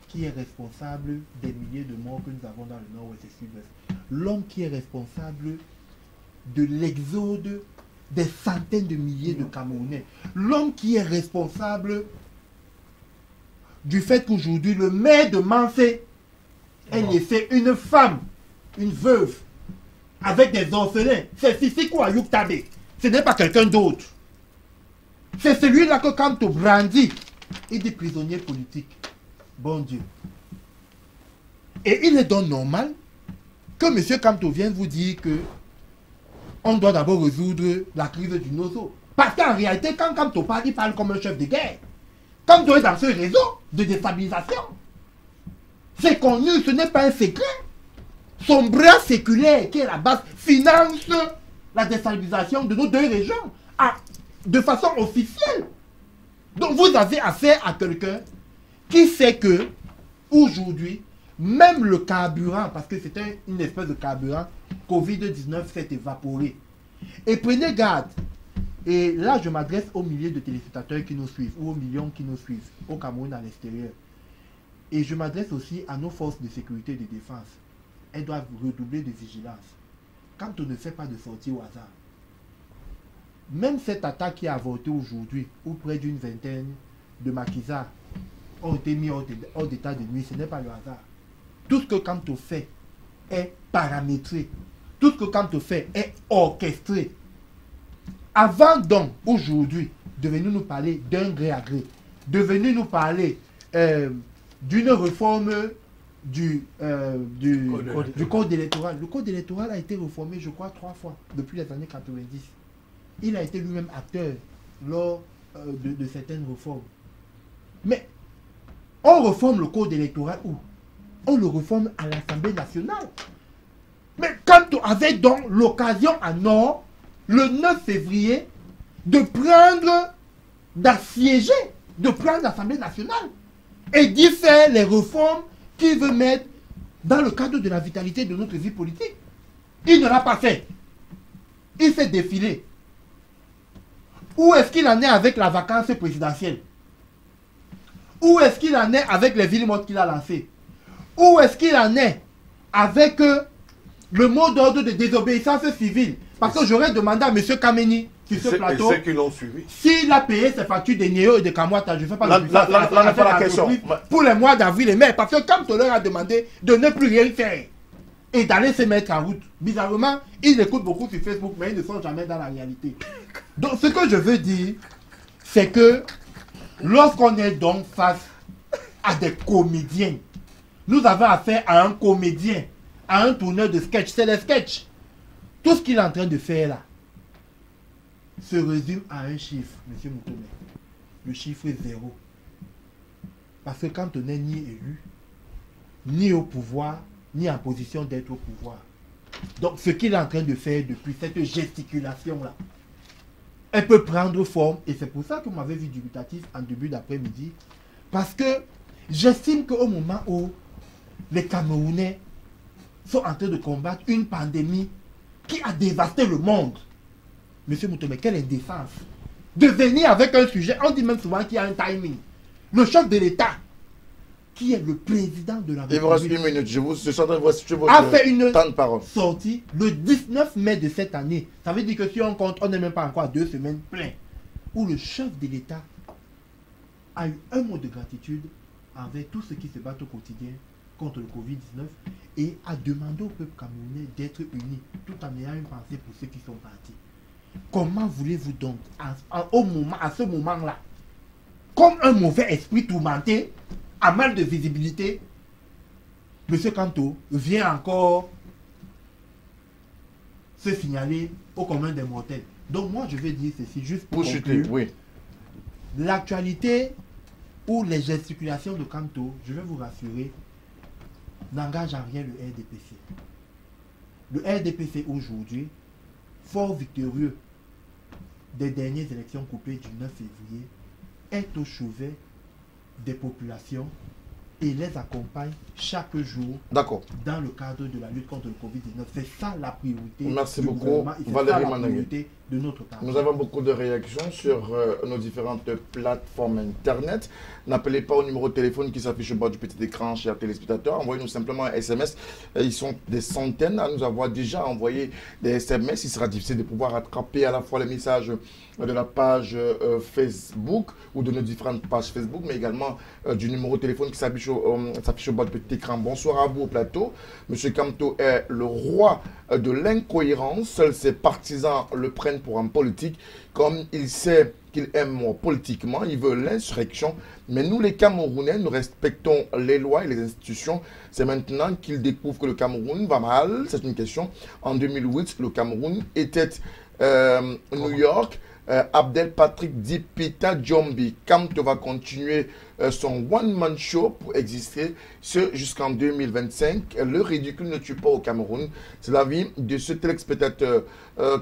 qui est responsable des milliers de morts que nous avons dans le nord-ouest et sud-ouest. L'homme qui est responsable de l'exode des centaines de milliers de Camerounais. L'homme qui est responsable du fait qu'aujourd'hui, le maire de Mansé ait laissé une femme, une veuve, avec des orphelins. C'est Sissikou Ayuk Tabé. Ce n'est pas quelqu'un d'autre. C'est celui-là que Kamto brandit et des prisonniers politiques. Bon Dieu. Et il est donc normal que M. Kamto vienne vous dire que on doit d'abord résoudre la crise du Nozo. Parce qu'en réalité, quand Kamto parle, il parle comme un chef de guerre. Kamto est dans ce réseau de déstabilisation. C'est connu, ce n'est pas un secret. Son bras séculaire, qui est la base, finance la déstabilisation de nos deux régions de façon officielle. Donc vous avez affaire à quelqu'un qui sait que aujourd'hui, même le carburant, parce que c'était une espèce de carburant, Covid-19 s'est évaporé. Et prenez garde, et là je m'adresse aux milliers de téléspectateurs qui nous suivent, ou aux millions qui nous suivent, au Cameroun, à l'extérieur. Et je m'adresse aussi à nos forces de sécurité et de défense. Elles doivent redoubler de vigilance. Quand on ne fait pas de sortie au hasard. Même cette attaque qui a avorté aujourd'hui, où près d'une vingtaine de maquisards ont été mis hors d'état de nuit, ce n'est pas le hasard. Tout ce que Kamto fait est paramétré. Tout ce que Kamto fait est orchestré. Avant donc, aujourd'hui, de venir nous parler d'un gré à gré, de venir nous parler d'une réforme du code électoral. Le code électoral a été réformé, je crois, 3 fois depuis les années 90. Il a été lui-même acteur lors de certaines réformes. Mais on réforme le code électoral où? On le réforme à l'Assemblée nationale. Mais quand on avait donc l'occasion à Nord, le 9 février, d'assiéger, de prendre l'Assemblée nationale et d'y faire les réformes qu'il veut mettre dans le cadre de la vitalité de notre vie politique. Il ne l'a pas fait. Il s'est défilé. Où est-ce qu'il en est avec la vacance présidentielle? Où est-ce qu'il en est avec les villes mortes qu'il a lancées? Où est-ce qu'il en est avec le mot d'ordre de désobéissance civile? Parce que j'aurais demandé à M. Kameni sur ce plateau, ceux qui l'ont suivi, s'il a payé ses factures de Néo et de Kamwata, je ne fais pas de la question. Pour les mois d'avril et mai. Parce que Kamto leur a demandé de ne plus rien faire et d'aller se mettre en route. Bizarrement, ils écoutent beaucoup sur Facebook, mais ils ne sont jamais dans la réalité. Donc, ce que je veux dire, c'est que lorsqu'on est donc face à des comédiens, nous avons affaire à un comédien, à un tourneur de sketch. C'est les sketchs. Tout ce qu'il est en train de faire là se résume à un chiffre, M. Moutomé. Le chiffre est 0. Parce que quand on n'est ni élu, ni au pouvoir, ni en position d'être au pouvoir. Donc ce qu'il est en train de faire depuis cette gesticulation-là, elle peut prendre forme. Et c'est pour ça que vous m'avez vu dubitatif en début d'après-midi. Parce que j'estime qu'au moment où les Camerounais sont en train de combattre une pandémie qui a dévasté le monde, Monsieur Moutomé, quelle indécence de venir avec un sujet, on dit même souvent qu'il y a un timing. Le chef de l'État, qui est le président de la République, il vous reste 1 minute, je suis en train de voir si tu veux a fait une temps de parole. sortie le 19 mai de cette année. Ça veut dire que si on compte, on n'est même pas encore à 2 semaines plein, où le chef de l'État a eu un mot de gratitude envers tous ceux qui se battent au quotidien contre le Covid-19 et a demandé au peuple camerounais d'être unis tout en ayant une pensée pour ceux qui sont partis. Comment voulez-vous donc, à ce moment-là, comme un mauvais esprit tourmenté, à mal de visibilité, M. Kamto vient encore se signaler au commun des mortels. Donc moi je vais dire ceci juste pour chuter, oui. L'actualité ou les gesticulations de Kamto, je vais vous rassurer, n'engage en rien le RDPC. Le RDPC aujourd'hui, fort victorieux des dernières élections coupées du 9 février, est au chevet des populations et les accompagne chaque jour dans le cadre de la lutte contre le Covid-19. C'est ça la priorité. Merci beaucoup, Valérie Mandengue. De notre parti. Nous avons beaucoup de réactions sur nos différentes plateformes Internet. N'appelez pas au numéro de téléphone qui s'affiche au bas du petit écran, chers téléspectateurs. Envoyez-nous simplement un SMS. Ils sont des centaines à nous avoir déjà envoyé des SMS. Il sera difficile de pouvoir attraper à la fois les messages de la page Facebook ou de nos différentes pages Facebook, mais également du numéro de téléphone qui s'affiche au bas du petit écran. Bonsoir à vous au plateau. Monsieur Kamto est le roi de l'incohérence. Seuls ses partisans le prennent pour un politique. Comme il sait qu'il aime politiquement, il veut l'insurrection. Mais nous, les Camerounais, nous respectons les lois et les institutions. C'est maintenant qu'il découvre que le Cameroun va mal. C'est une question. En 2008, le Cameroun était New York. Abdel Patrick Dipita Djombi. Kamto va continuer son one-man show pour exister, ce jusqu'en 2025. Le ridicule ne tue pas au Cameroun. C'est l'avis de ce téléspectateur.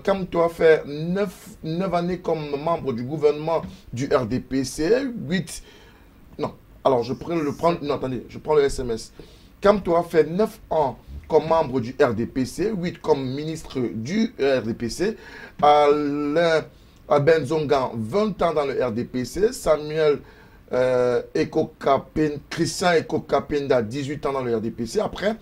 Kamto a fait 9 années comme membre du gouvernement du RDPC. 8... Non, alors je prends le prendre. Non, attendez, je prends le SMS. Kamto a fait 9 ans comme membre du RDPC, 8 comme ministre du RDPC. Benzongan, 20 ans dans le RDPC. Samuel Christian Ekokapenda, 18 ans dans le RDPC. Après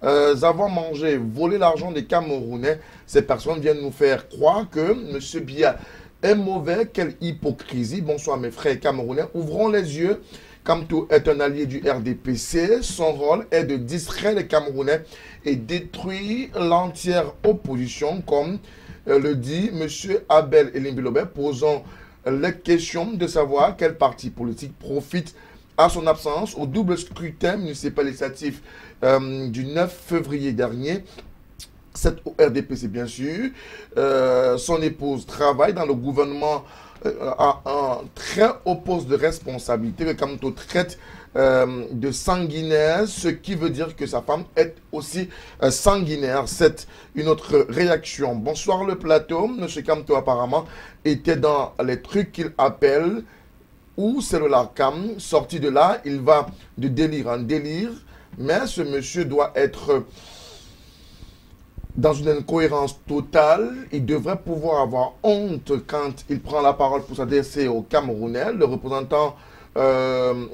avoir mangé, volé l'argent des Camerounais, ces personnes viennent nous faire croire que M. Biya est mauvais. Quelle hypocrisie. Bonsoir mes frères camerounais. Ouvrons les yeux. Kamto est un allié du RDPC. Son rôle est de distraire les Camerounais et détruire l'entière opposition, comme le dit M. Abel Elimbilobé, posant les questions de savoir quel parti politique profite à son absence au double scrutin municipal législatif du 9 février dernier. C'est au RDPC bien sûr. Son épouse travaille dans le gouvernement à un très haut poste de responsabilité que Kamto traite de sanguinaire, ce qui veut dire que sa femme est aussi sanguinaire. C'est une autre réaction. Bonsoir le plateau. M. Kamto apparemment était dans les trucs qu'il appelle ou c'est le LARCAM. Sorti de là, il va de délire en délire. Mais ce monsieur doit être dans une incohérence totale. Il devrait pouvoir avoir honte quand il prend la parole pour s'adresser aux Camerounais. Le représentant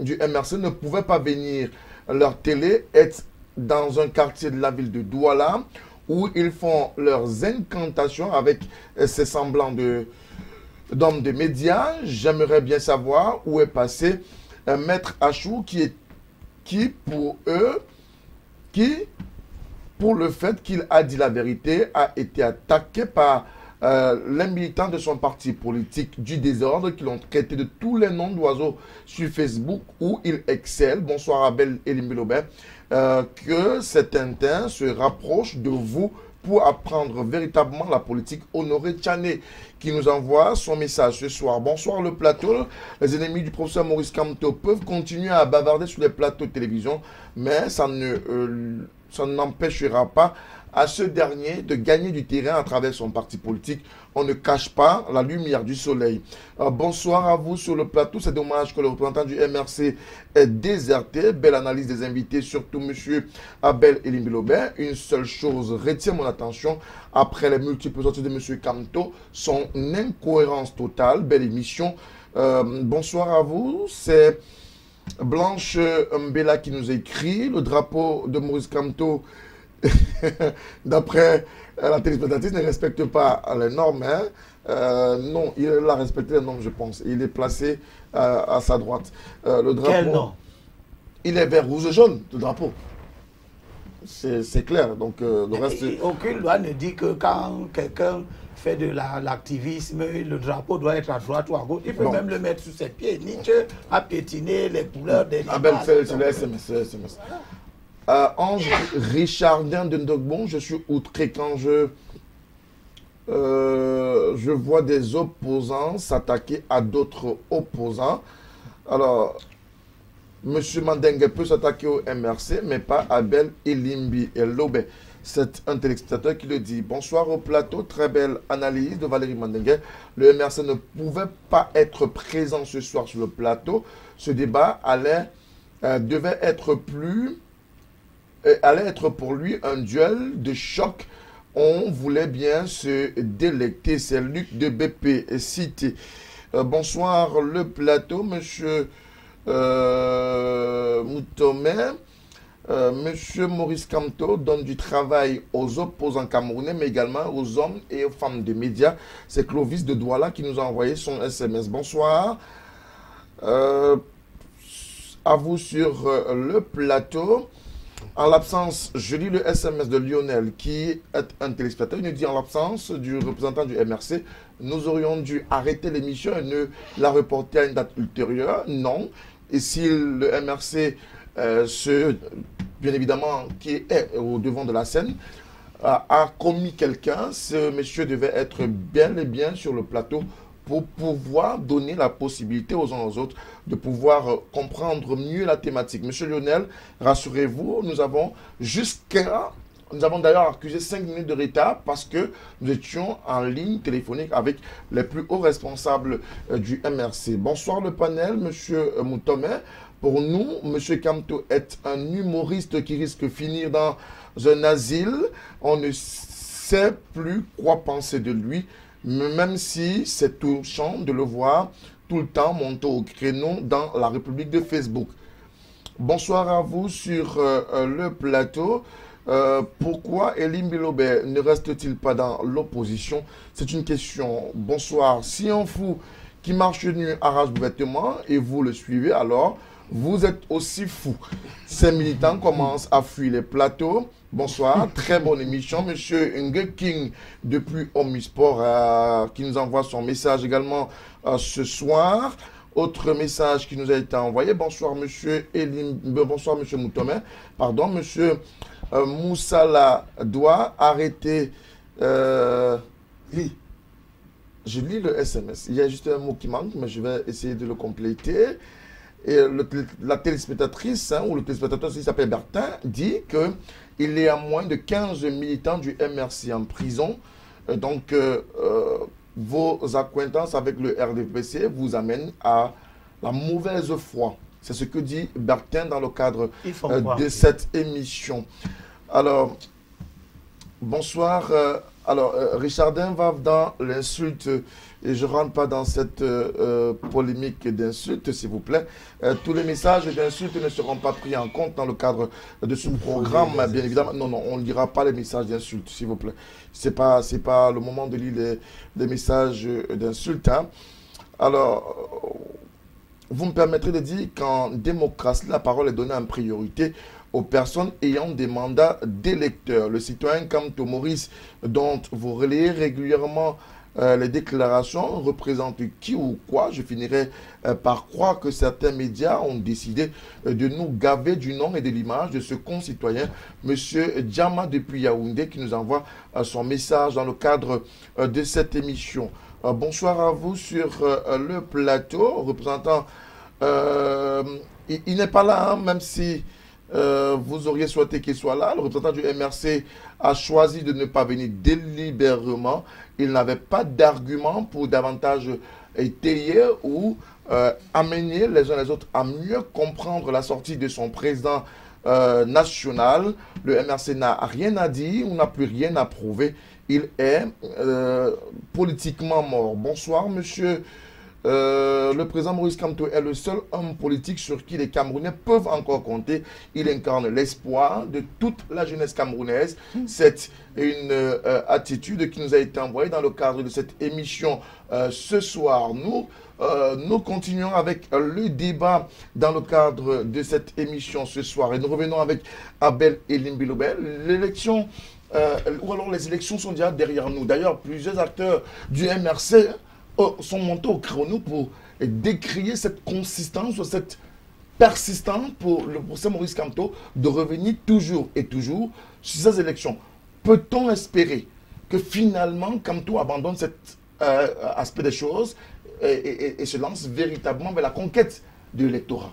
du MRC ne pouvait pas venir. Leur télé est dans un quartier de la ville de Douala où ils font leurs incantations avec ces semblants d'hommes de médias. J'aimerais bien savoir où est passé Maître Achou qui pour le fait qu'il a dit la vérité, a été attaqué par les militants de son parti politique du désordre qui l'ont traité de tous les noms d'oiseaux sur Facebook où il excelle. Bonsoir Abel Elimbilobé. Que cet Tintin se rapproche de vous pour apprendre véritablement la politique. Honoré Tchané qui nous envoie son message ce soir. Bonsoir le plateau. Les ennemis du professeur Maurice Kamto peuvent continuer à bavarder sur les plateaux de télévision, mais ça n'empêchera pas à ce dernier de gagner du terrain à travers son parti politique. On ne cache pas la lumière du soleil. Bonsoir à vous sur le plateau. C'est dommage que le représentant du MRC est déserté. Belle analyse des invités, surtout M. Abel Elimbilobé. Une seule chose retient mon attention après les multiples sorties de M. Kamto, son incohérence totale. Belle émission. Bonsoir à vous. C'est Blanche Mbela qui nous écrit. Le drapeau de Maurice Kamto, d'après la téléspectatrice, ne respecte pas les normes. Hein. Non, il a respecté les normes, je pense. Il est placé à sa droite. Le drapeau, quel nom? Il est vert, rouge, jaune, le drapeau. C'est clair. Donc, le reste... Aucune loi ne dit que quand quelqu'un fait de l'activisme, le drapeau doit être à droite ou à gauche. Il peut même le mettre sous ses pieds. Nietzsche a piétiné les couleurs des... Ah ben, c'est le SMS. Ange Richardin de Ndogbon, je suis outré quand je vois des opposants s'attaquer à d'autres opposants. Alors, M. Mandengue peut s'attaquer au MRC, mais pas Abel Elimbi et Lobé. C'est un téléspectateur qui le dit. Bonsoir au plateau, très belle analyse de Valérie Mandengue. Le MRC ne pouvait pas être présent ce soir sur le plateau. Ce débat allait devait être allait être pour lui un duel de choc. On voulait bien se délecter. C'est Luc de BP Cité. Bonsoir le plateau, monsieur Moutomé. Monsieur Maurice Kamto donne du travail aux opposants camerounais, mais également aux hommes et aux femmes de médias. C'est Clovis de Douala qui nous a envoyé son SMS. Bonsoir. À vous sur le plateau. En l'absence, je lis le SMS de Lionel qui est un téléspectateur. Il nous dit en l'absence du représentant du MRC, nous aurions dû arrêter l'émission et ne la reporter à une date ultérieure. Non. Et si le MRC, bien évidemment, qui est au devant de la scène, a commis quelqu'un, ce monsieur devait être bien et bien sur le plateau pour pouvoir donner la possibilité aux uns aux autres de pouvoir comprendre mieux la thématique. Monsieur Lionel, rassurez-vous, nous avons d'ailleurs accusé 5 minutes de retard parce que nous étions en ligne téléphonique avec les plus hauts responsables du MRC. Bonsoir le panel, monsieur Moutomé. Pour nous, monsieur Kamto est un humoriste qui risque de finir dans un asile. On ne sait plus quoi penser de lui, même si c'est touchant de le voir tout le temps monter au créneau dans la République de Facebook. Bonsoir à vous sur le plateau. Pourquoi Elim Bilobé ne reste-t-il pas dans l'opposition? C'est une question. Bonsoir. Si un fou qui marche nu arrache vêtements et vous le suivez, alors vous êtes aussi fou. Ces militants commencent à fuir les plateaux. Bonsoir, très bonne émission. Monsieur Nge King depuis Omnisport qui nous envoie son message également ce soir. Autre message qui nous a été envoyé. Bonsoir monsieur bonsoir monsieur Moutomé. Pardon, monsieur Moussala doit arrêter. Je lis le SMS. Il y a juste un mot qui manque, mais je vais essayer de le compléter. Et la téléspectatrice, ou le téléspectateur qui s'appelle Bertin, dit qu'il y a moins de 15 militants du MRC en prison. Donc, vos acquaintances avec le RDPC vous amènent à la mauvaise foi. C'est ce que dit Bertin dans le cadre de cette émission. Alors, bonsoir. Richardin va dans l'insulte et je ne rentre pas dans cette polémique d'insultes, s'il vous plaît. Tous les messages d'insultes ne seront pas pris en compte dans le cadre de ce programme, bien évidemment. Non, on ne lira pas les messages d'insultes, s'il vous plaît. Ce n'est pas le moment de lire les messages d'insultes. Hein. Alors, vous me permettrez de dire qu'en démocratie, la parole est donnée en priorité aux personnes ayant des mandats d'électeurs. Le citoyen Kamto Maurice, dont vous relayez régulièrement les déclarations, représente qui ou quoi? Je finirai par croire que certains médias ont décidé de nous gaver du nom et de l'image de ce concitoyen, M. Djama depuis Yaoundé, qui nous envoie son message dans le cadre de cette émission. Bonsoir à vous sur le plateau, représentant. Il n'est pas là, hein, même si vous auriez souhaité qu'il soit là. Le représentant du MRC a choisi de ne pas venir délibérément. Il n'avait pas d'argument pour davantage étayer ou amener les uns les autres à mieux comprendre la sortie de son président national. Le MRC n'a rien à dire, on n'a plus rien à prouver. Il est politiquement mort. Bonsoir, monsieur. Le président Maurice Kamto est le seul homme politique sur qui les Camerounais peuvent encore compter. Il incarne l'espoir de toute la jeunesse camerounaise. C'est une attitude qui nous a été envoyée dans le cadre de cette émission ce soir. Nous continuons avec le débat dans le cadre de cette émission ce soir. Et nous revenons avec Abel Elim Bilobé. L'élection, ou alors les élections sont déjà derrière nous. D'ailleurs, plusieurs acteurs du MRC sont montés au créneau pour décrier cette consistance, cette persistance pour le procès Maurice Kamto de revenir toujours et toujours sur ces élections. Peut-on espérer que finalement Kamto abandonne cet aspect des choses et se lance véritablement vers la conquête de l'électorat?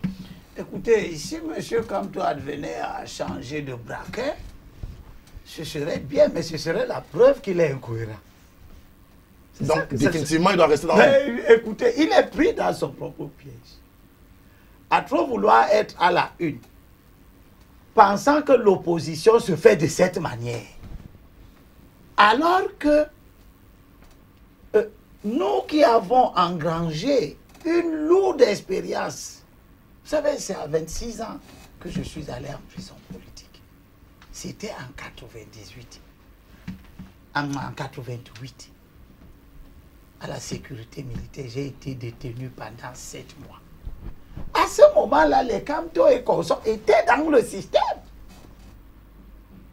Écoutez, si M. Kamto advenait à changer de braquet, ce serait bien, mais ce serait la preuve qu'il est incohérent. Donc, définitivement, il doit rester dans Écoutez, il est pris dans son propre piège. à trop vouloir être à la une, pensant que l'opposition se fait de cette manière. Alors que nous qui avons engrangé une lourde expérience, vous savez, c'est à 26 ans que je suis allé en prison politique. C'était en 98. En 88. À la sécurité militaire, j'ai été détenu pendant 7 mois. À ce moment-là, les Kamto et consorts étaient dans le système.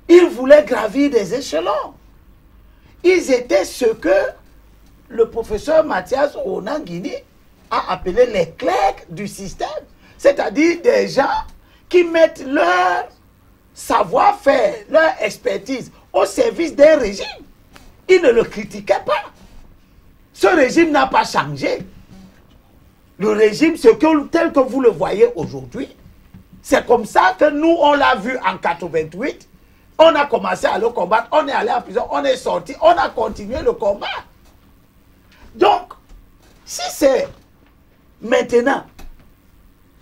Ils voulaient gravir des échelons. Ils étaient ce que le professeur Mathias Onangini a appelé les clercs du système. C'est-à-dire des gens qui mettent leur savoir-faire, leur expertise au service d'un régime. Ils ne le critiquaient pas. Ce régime n'a pas changé. Le régime, tel que vous le voyez aujourd'hui, c'est comme ça que nous, on l'a vu en 88. On a commencé à le combattre, on est allé en prison, on est sorti, on a continué le combat. Donc, si c'est maintenant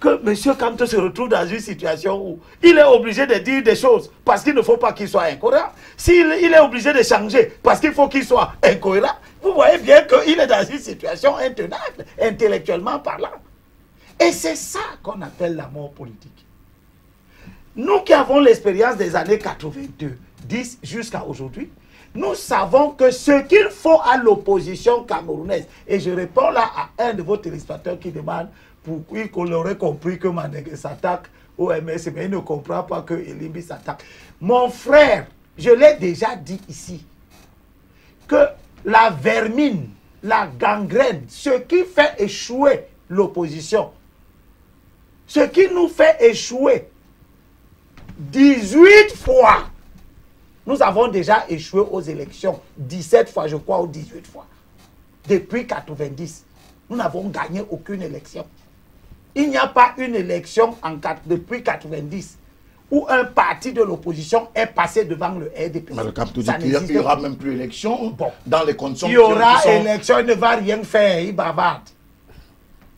que M. Kamto se retrouve dans une situation où il est obligé de dire des choses parce qu'il ne faut pas qu'il soit incohérent, s'il est obligé de changer parce qu'il faut qu'il soit incohérent, vous voyez bien qu'il est dans une situation intenable, intellectuellement parlant. Et c'est ça qu'on appelle la mort politique. Nous qui avons l'expérience des années 82, 10 jusqu'à aujourd'hui, nous savons que ce qu'il faut à l'opposition camerounaise, et je réponds là à un de vos téléspectateurs qui demande pourquoi qu'on aurait compris que Mandingue s'attaque au MS, mais il ne comprend pas que Elimbi s'attaque. Mon frère, je l'ai déjà dit ici, que la vermine, la gangrène, ce qui fait échouer l'opposition, ce qui nous fait échouer 18 fois, nous avons déjà échoué aux élections 17 fois, je crois, ou 18 fois. Depuis 90, nous n'avons gagné aucune élection. Il n'y a pas une élection depuis 90 où un parti de l'opposition est passé devant le RDP. Mais le Kamto dit qu'il n'y aura même plus élection dans les conditions. Il y aura élection, il ne va rien faire, il bavarde.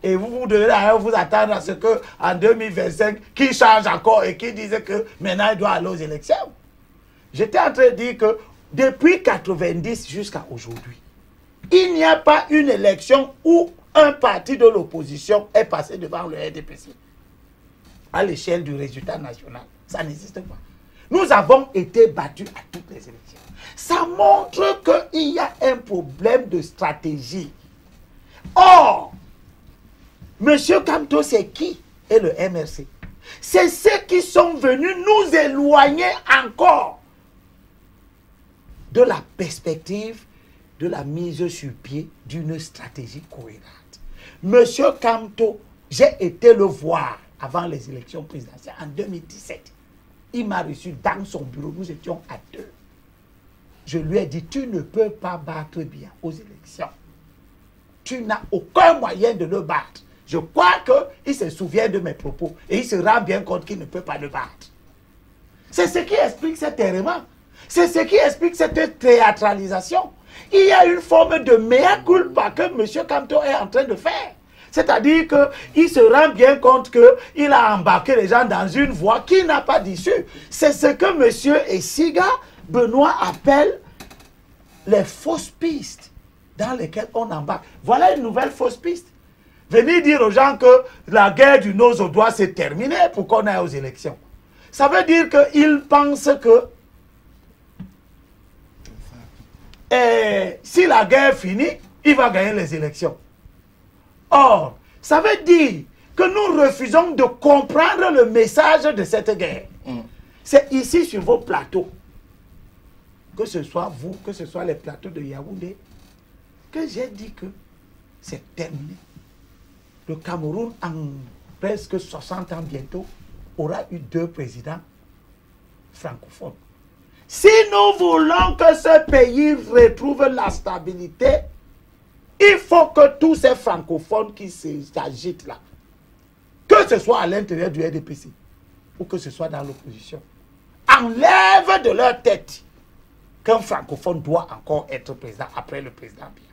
Et vous devez vous attendre à ce qu'en 2025, qu'il change encore et qu'il dise que maintenant il doit aller aux élections. J'étais en train de dire que depuis 90 jusqu'à aujourd'hui, il n'y a pas une élection où un parti de l'opposition est passé devant le RDPC à l'échelle du résultat national. Ça n'existe pas. Nous avons été battus à toutes les élections. Ça montre qu'il y a un problème de stratégie. Or, M. Kamto, c'est qui? Et le MRC. C'est ceux qui sont venus nous éloigner encore de la perspective de la mise sur pied d'une stratégie cohérente. M. Kamto, j'ai été le voir avant les élections présidentielles en 2017. Il m'a reçu dans son bureau, nous étions à 2. Je lui ai dit, tu ne peux pas battre bien aux élections. Tu n'as aucun moyen de le battre. Je crois qu'il se souvient de mes propos et il se rend bien compte qu'il ne peut pas le battre. C'est ce qui explique cet errement. C'est ce qui explique cette théâtralisation. Il y a une forme de mea culpa que M. Kamto est en train de faire. C'est-à-dire qu'il se rend bien compte qu'il a embarqué les gens dans une voie qui n'a pas d'issue. C'est ce que M. Esiga Benoît appelle les fausses pistes dans lesquelles on embarque. Voilà une nouvelle fausse piste. Venir dire aux gens que la guerre du nose au doigt s'est terminée pour qu'on aille aux élections. Ça veut dire qu'ils pensent que si la guerre finit, il va gagner les élections. Or, ça veut dire que nous refusons de comprendre le message de cette guerre. C'est ici sur vos plateaux, que ce soit vous, que ce soit les plateaux de Yaoundé, que j'ai dit que c'est terminé. Le Cameroun, en presque 60 ans bientôt, aura eu 2 présidents francophones. Si nous voulons que ce pays retrouve la stabilité, il faut que tous ces francophones qui s'agitent là, que ce soit à l'intérieur du RDPC ou que ce soit dans l'opposition, enlèvent de leur tête qu'un francophone doit encore être président après le président Biya.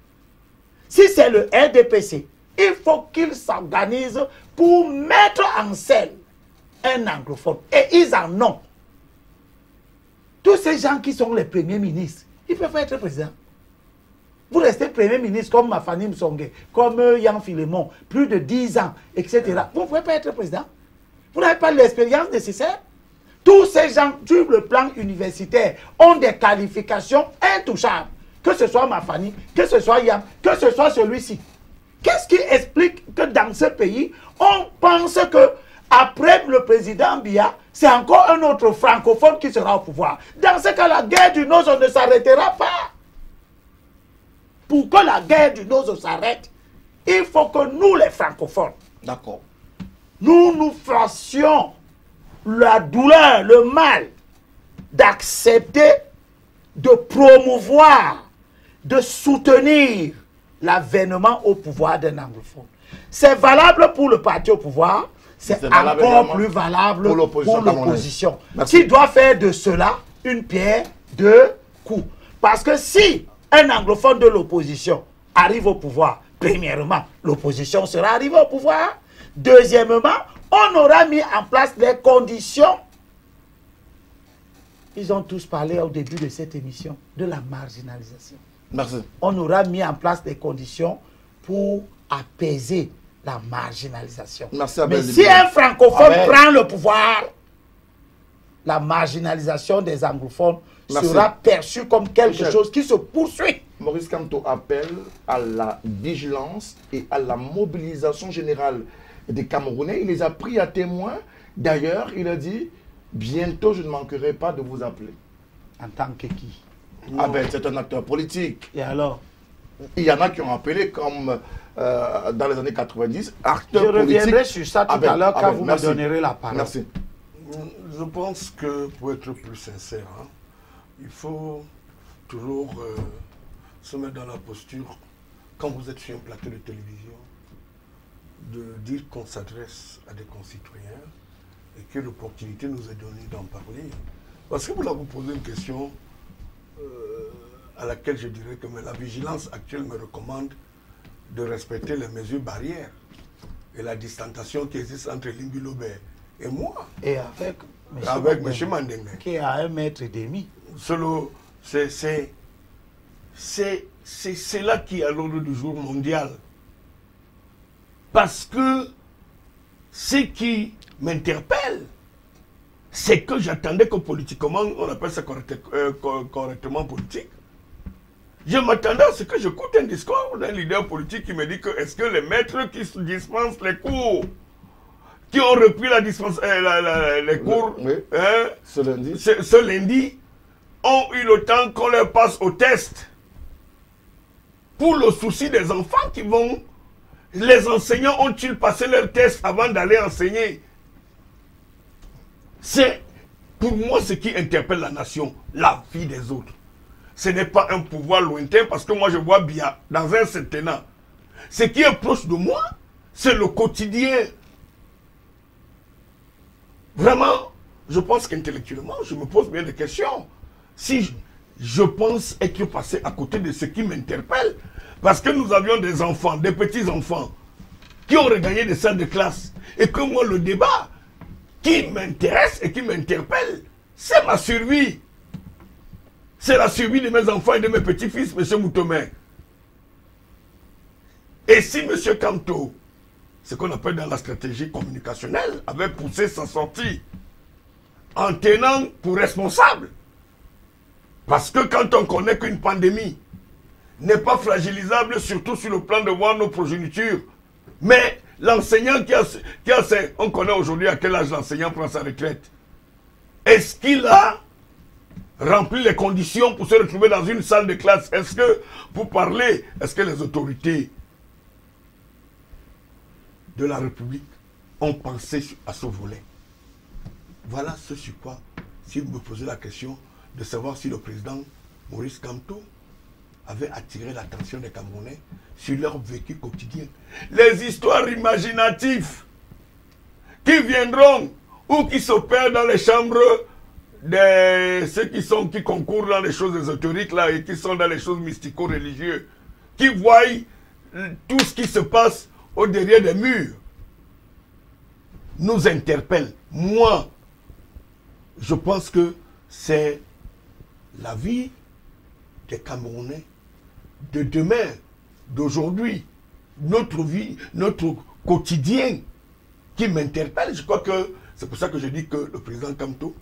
Si c'est le RDPC, il faut qu'il s'organise pour mettre en scène un anglophone. Et ils en ont. Tous ces gens qui sont les premiers ministres, ils peuvent être présidents. Vous restez premier ministre comme Mafani Msongue, comme Yann Philemon, plus de 10 ans, etc. Vous ne pouvez pas être président. Vous n'avez pas l'expérience nécessaire. Tous ces gens, sur le plan universitaire, ont des qualifications intouchables. Que ce soit Mafani, que ce soit Yann, que ce soit celui-ci. Qu'est-ce qui explique que dans ce pays, on pense que après le président Biya, c'est encore un autre francophone qui sera au pouvoir. Dans ce cas, la guerre du Nozo ne s'arrêtera pas. Pour que la guerre du Nozo s'arrête, il faut que nous, les francophones, D'accord. nous fassions la douleur, le mal d'accepter de promouvoir, de soutenir l'avènement au pouvoir d'un anglophone. C'est valable pour le parti au pouvoir, c'est encore plus valable pour l'opposition. Qui doit faire de cela une pierre deux coups. Parce que si un anglophone de l'opposition arrive au pouvoir, premièrement, l'opposition sera arrivée au pouvoir. Deuxièmement, on aura mis en place les conditions. Ils ont tous parlé au début de cette émission de la marginalisation. Merci. On aura mis en place des conditions pour apaiser la marginalisation. Merci, mais si un francophone prend le pouvoir, la marginalisation des anglophones sera perçue comme quelque chose qui se poursuit. Maurice Kamto appelle à la vigilance et à la mobilisation générale des Camerounais. Il les a pris à témoin. D'ailleurs, il a dit, bientôt je ne manquerai pas de vous appeler. En tant que qui? Ah ben, c'est un acteur politique. Et alors? Il y en a qui ont appelé comme dans les années 90, acteurs politiques. Je reviendrai sur ça tout à l'heure quand vous me donnerez la parole. Merci. Je pense que pour être plus sincère, hein, il faut toujours se mettre dans la posture, quand vous êtes sur un plateau de télévision, de dire qu'on s'adresse à des concitoyens et que l'opportunité nous est donnée d'en parler. Parce que vous vous posez une question à laquelle je dirais que la vigilance actuelle me recommande de respecter les mesures barrières et la distanciation qui existe entre Limbi Lobé et moi. Et avec M. Mandengé. Qui est à 1,5 mètre. C'est là qui est à l'ordre du jour mondial. Parce que ce qui m'interpelle, c'est que j'attendais que politiquement, on appelle ça correctement politique, je m'attendais à ce que j'écoute un discours d'un leader politique qui me dit que est-ce que les maîtres qui dispensent les cours, qui ont repris les cours ce lundi, ont eu le temps qu'on leur passe au test pour le souci des enfants qui vont... Les enseignants ont-ils passé leur test avant d'aller enseigner? C'est pour moi ce qui interpelle la nation, la vie des autres. Ce n'est pas un pouvoir lointain parce que moi je vois bien dans un septennat. Ce qui est proche de moi, c'est le quotidien. Vraiment, je pense qu'intellectuellement, je me pose bien des questions. Si je pense être passé à côté de ce qui m'interpelle, parce que nous avions des enfants, des petits-enfants, qui ont regagné des salles de classe, et que moi, le débat qui m'intéresse et qui m'interpelle, c'est ma survie. C'est la survie de mes enfants et de mes petits-fils, M. Moutomé. Et si M. Kamto, ce qu'on appelle dans la stratégie communicationnelle, avait poussé sa sortie en tenant pour responsable, parce que quand on connaît qu'une pandémie n'est pas fragilisable, surtout sur le plan de voir nos progénitures, mais l'enseignant on connaît aujourd'hui à quel âge l'enseignant prend sa retraite. Est-ce qu'il a rempli les conditions pour se retrouver dans une salle de classe? Est-ce que, pour parler, est-ce que les autorités de la République ont pensé à ce volet? Voilà ce sur quoi, si vous me posez la question de savoir si le président Maurice Kamto avait attiré l'attention des Camerounais sur leur vécu quotidien. Les histoires imaginatives qui viendront ou qui s'opèrent dans les chambres de ceux qui concourent dans les choses ésotériques là et qui sont dans les choses mystico-religieuses, qui voient tout ce qui se passe au derrière des murs. nous interpelle. Moi, je pense que c'est la vie des Camerounais de demain, d'aujourd'hui, notre vie, notre quotidien qui m'interpelle. Je crois que c'est pour ça que je dis que le président Kamto,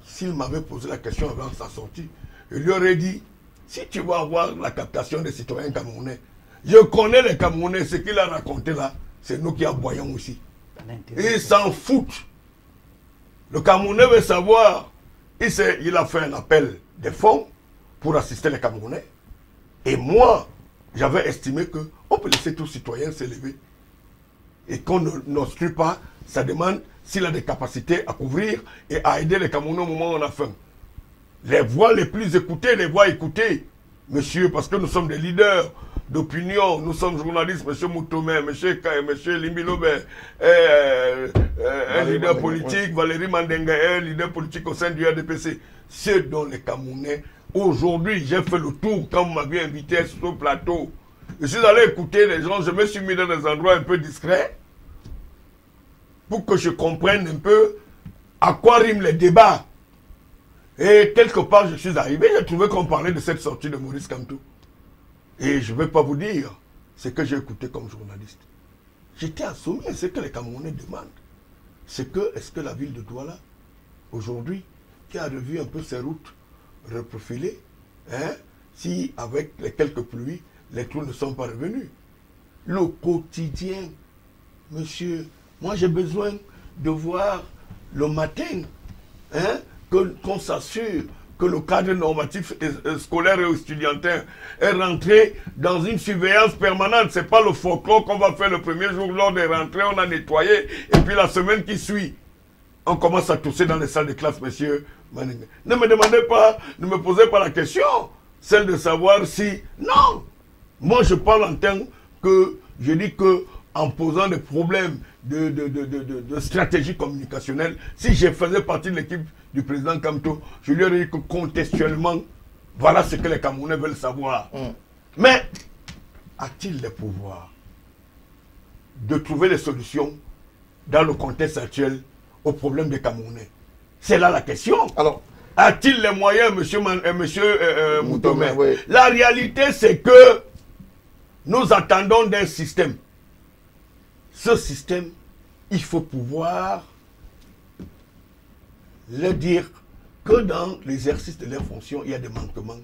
s'il m'avait posé la question avant sa sortie, je lui aurais dit, si tu vas avoir la captation des citoyens camerounais, je connais les Camerounais, ce qu'il a raconté là, c'est nous qui aboyons aussi. Ils s'en foutent. Le Camerounais veut savoir, il a fait un appel des fonds pour assister les Camerounais. Et moi, j'avais estimé qu'on peut laisser tout citoyen s'élever. Et qu'on n'obstrue pas sa demande s'il a des capacités à couvrir et à aider les Camerounais au moment où on a faim. Les voix les plus écoutées, les voix écoutées, monsieur, parce que nous sommes des leaders d'opinion, nous sommes journalistes, monsieur Moutoumé, monsieur Kaye, monsieur Limbilobe, un leader politique, Valérie Mandenga, un leader politique au sein du RDPC. Ceux dont les Camerounais, aujourd'hui, j'ai fait le tour quand vous m'aviez invité sur le plateau. Je suis allé écouter les gens, je me suis mis dans des endroits un peu discrets pour que je comprenne un peu à quoi riment les débats. Et quelque part, je suis arrivé, j'ai trouvé qu'on parlait de cette sortie de Maurice Kamto. Et je ne vais pas vous dire ce que j'ai écouté comme journaliste. J'étais assommé, ce que les Camerounais demandent. C'est que, est-ce que la ville de Douala, aujourd'hui, qui a revu un peu ses routes reprofilées, hein, si avec les quelques pluies, les trous ne sont pas revenus. Le quotidien, monsieur, moi j'ai besoin de voir le matin, hein, qu'on s'assure que le cadre normatif scolaire et étudiantin est rentré dans une surveillance permanente. Ce n'est pas le folklore qu'on va faire le premier jour lors des rentrées, on a nettoyé, et puis la semaine qui suit, on commence à tousser dans les salles de classe, monsieur Manenga. Ne me demandez pas, ne me posez pas la question, celle de savoir si... Non! Moi, je parle en termes que, je dis que, en posant des problèmes de stratégie communicationnelle, si je faisais partie de l'équipe du président Kamto, je lui aurais dit que contextuellement, voilà ce que les Camerounais veulent savoir. Mais, a-t-il les pouvoirs de trouver les solutions dans le contexte actuel aux problèmes des Camerounais? C'est là la question. Alors, a-t-il les moyens, monsieur Moutoumé? Oui. La réalité, c'est que nous attendons d'un système. Ce système, il faut pouvoir leur dire que dans l'exercice de leurs fonctions, il y a des manquements,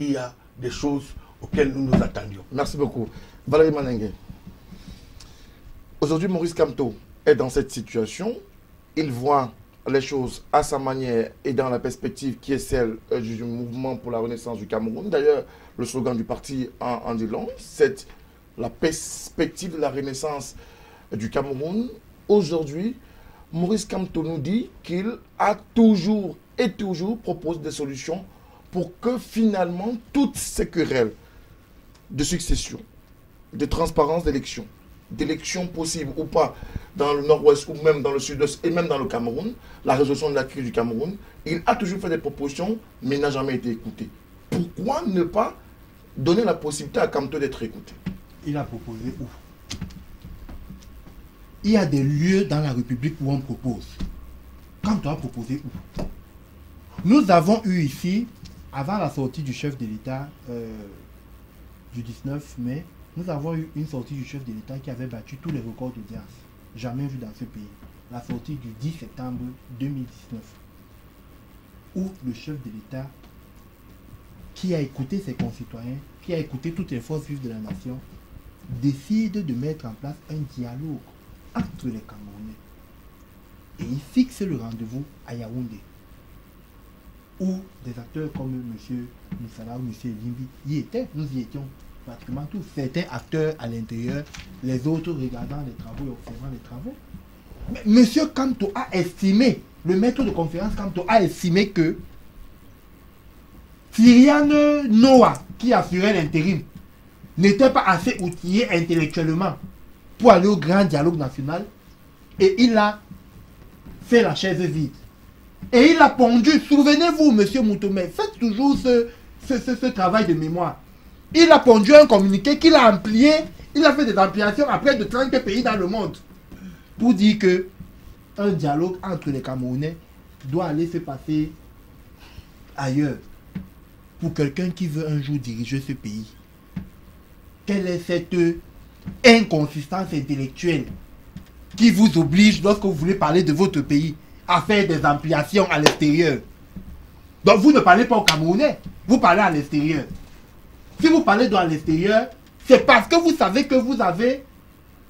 il y a des choses auxquelles nous nous attendions. Merci beaucoup. Valérie Manenga. Aujourd'hui, Maurice Kamto est dans cette situation. Il voit les choses à sa manière et dans la perspective qui est celle du mouvement pour la renaissance du Cameroun. D'ailleurs, le slogan du parti en dit long, c'est la perspective de la renaissance du Cameroun. Aujourd'hui, Maurice Kamto nous dit qu'il a toujours et toujours proposé des solutions pour que finalement toutes ces querelles de succession, de transparence d'élections possibles ou pas dans le nord-ouest ou même dans le sud-est et même dans le Cameroun, la résolution de la crise du Cameroun, il a toujours fait des propositions mais n'a jamais été écouté. Pourquoi ne pas donner la possibilité à Kamto d'être écouté? Il a proposé où? Il y a des lieux dans la République où on propose. Kamto a proposé où? Nous avons eu ici, avant la sortie du chef de l'État du 19 mai, nous avons eu une sortie du chef de l'État qui avait battu tous les records d'audience. Jamais vu dans ce pays. La sortie du 10 septembre 2019. Où le chef de l'État, qui a écouté ses concitoyens, qui a écouté toutes les forces vives de la nation, décide de mettre en place un dialogue entre les Camerounais. Et il fixe le rendez-vous à Yaoundé, où des acteurs comme M. Moussala ou M. Limbi y étaient. Nous y étions pratiquement tous. Certains acteurs à l'intérieur, les autres regardant les travaux et observant les travaux. Mais M. Kamto a estimé, le maître de conférence Kamto a estimé que Cyriane Noah, qui assurait l'intérim, n'était pas assez outillé intellectuellement pour aller au grand dialogue national, et il a fait la chaise vide. Et il a pondu, souvenez-vous, monsieur Moutoumé, faites toujours ce travail de mémoire. Il a pondu un communiqué qu'il a amplié, il a fait des ampliations à près de 30 pays dans le monde. pour dire que un dialogue entre les Camerounais doit aller se passer ailleurs pour quelqu'un qui veut un jour diriger ce pays. Quelle est cette inconsistance intellectuelle qui vous oblige, lorsque vous voulez parler de votre pays, à faire des ampliations à l'extérieur? Donc vous ne parlez pas aux Camerounais, vous parlez à l'extérieur. Si vous parlez à l'extérieur, c'est parce que vous savez que vous avez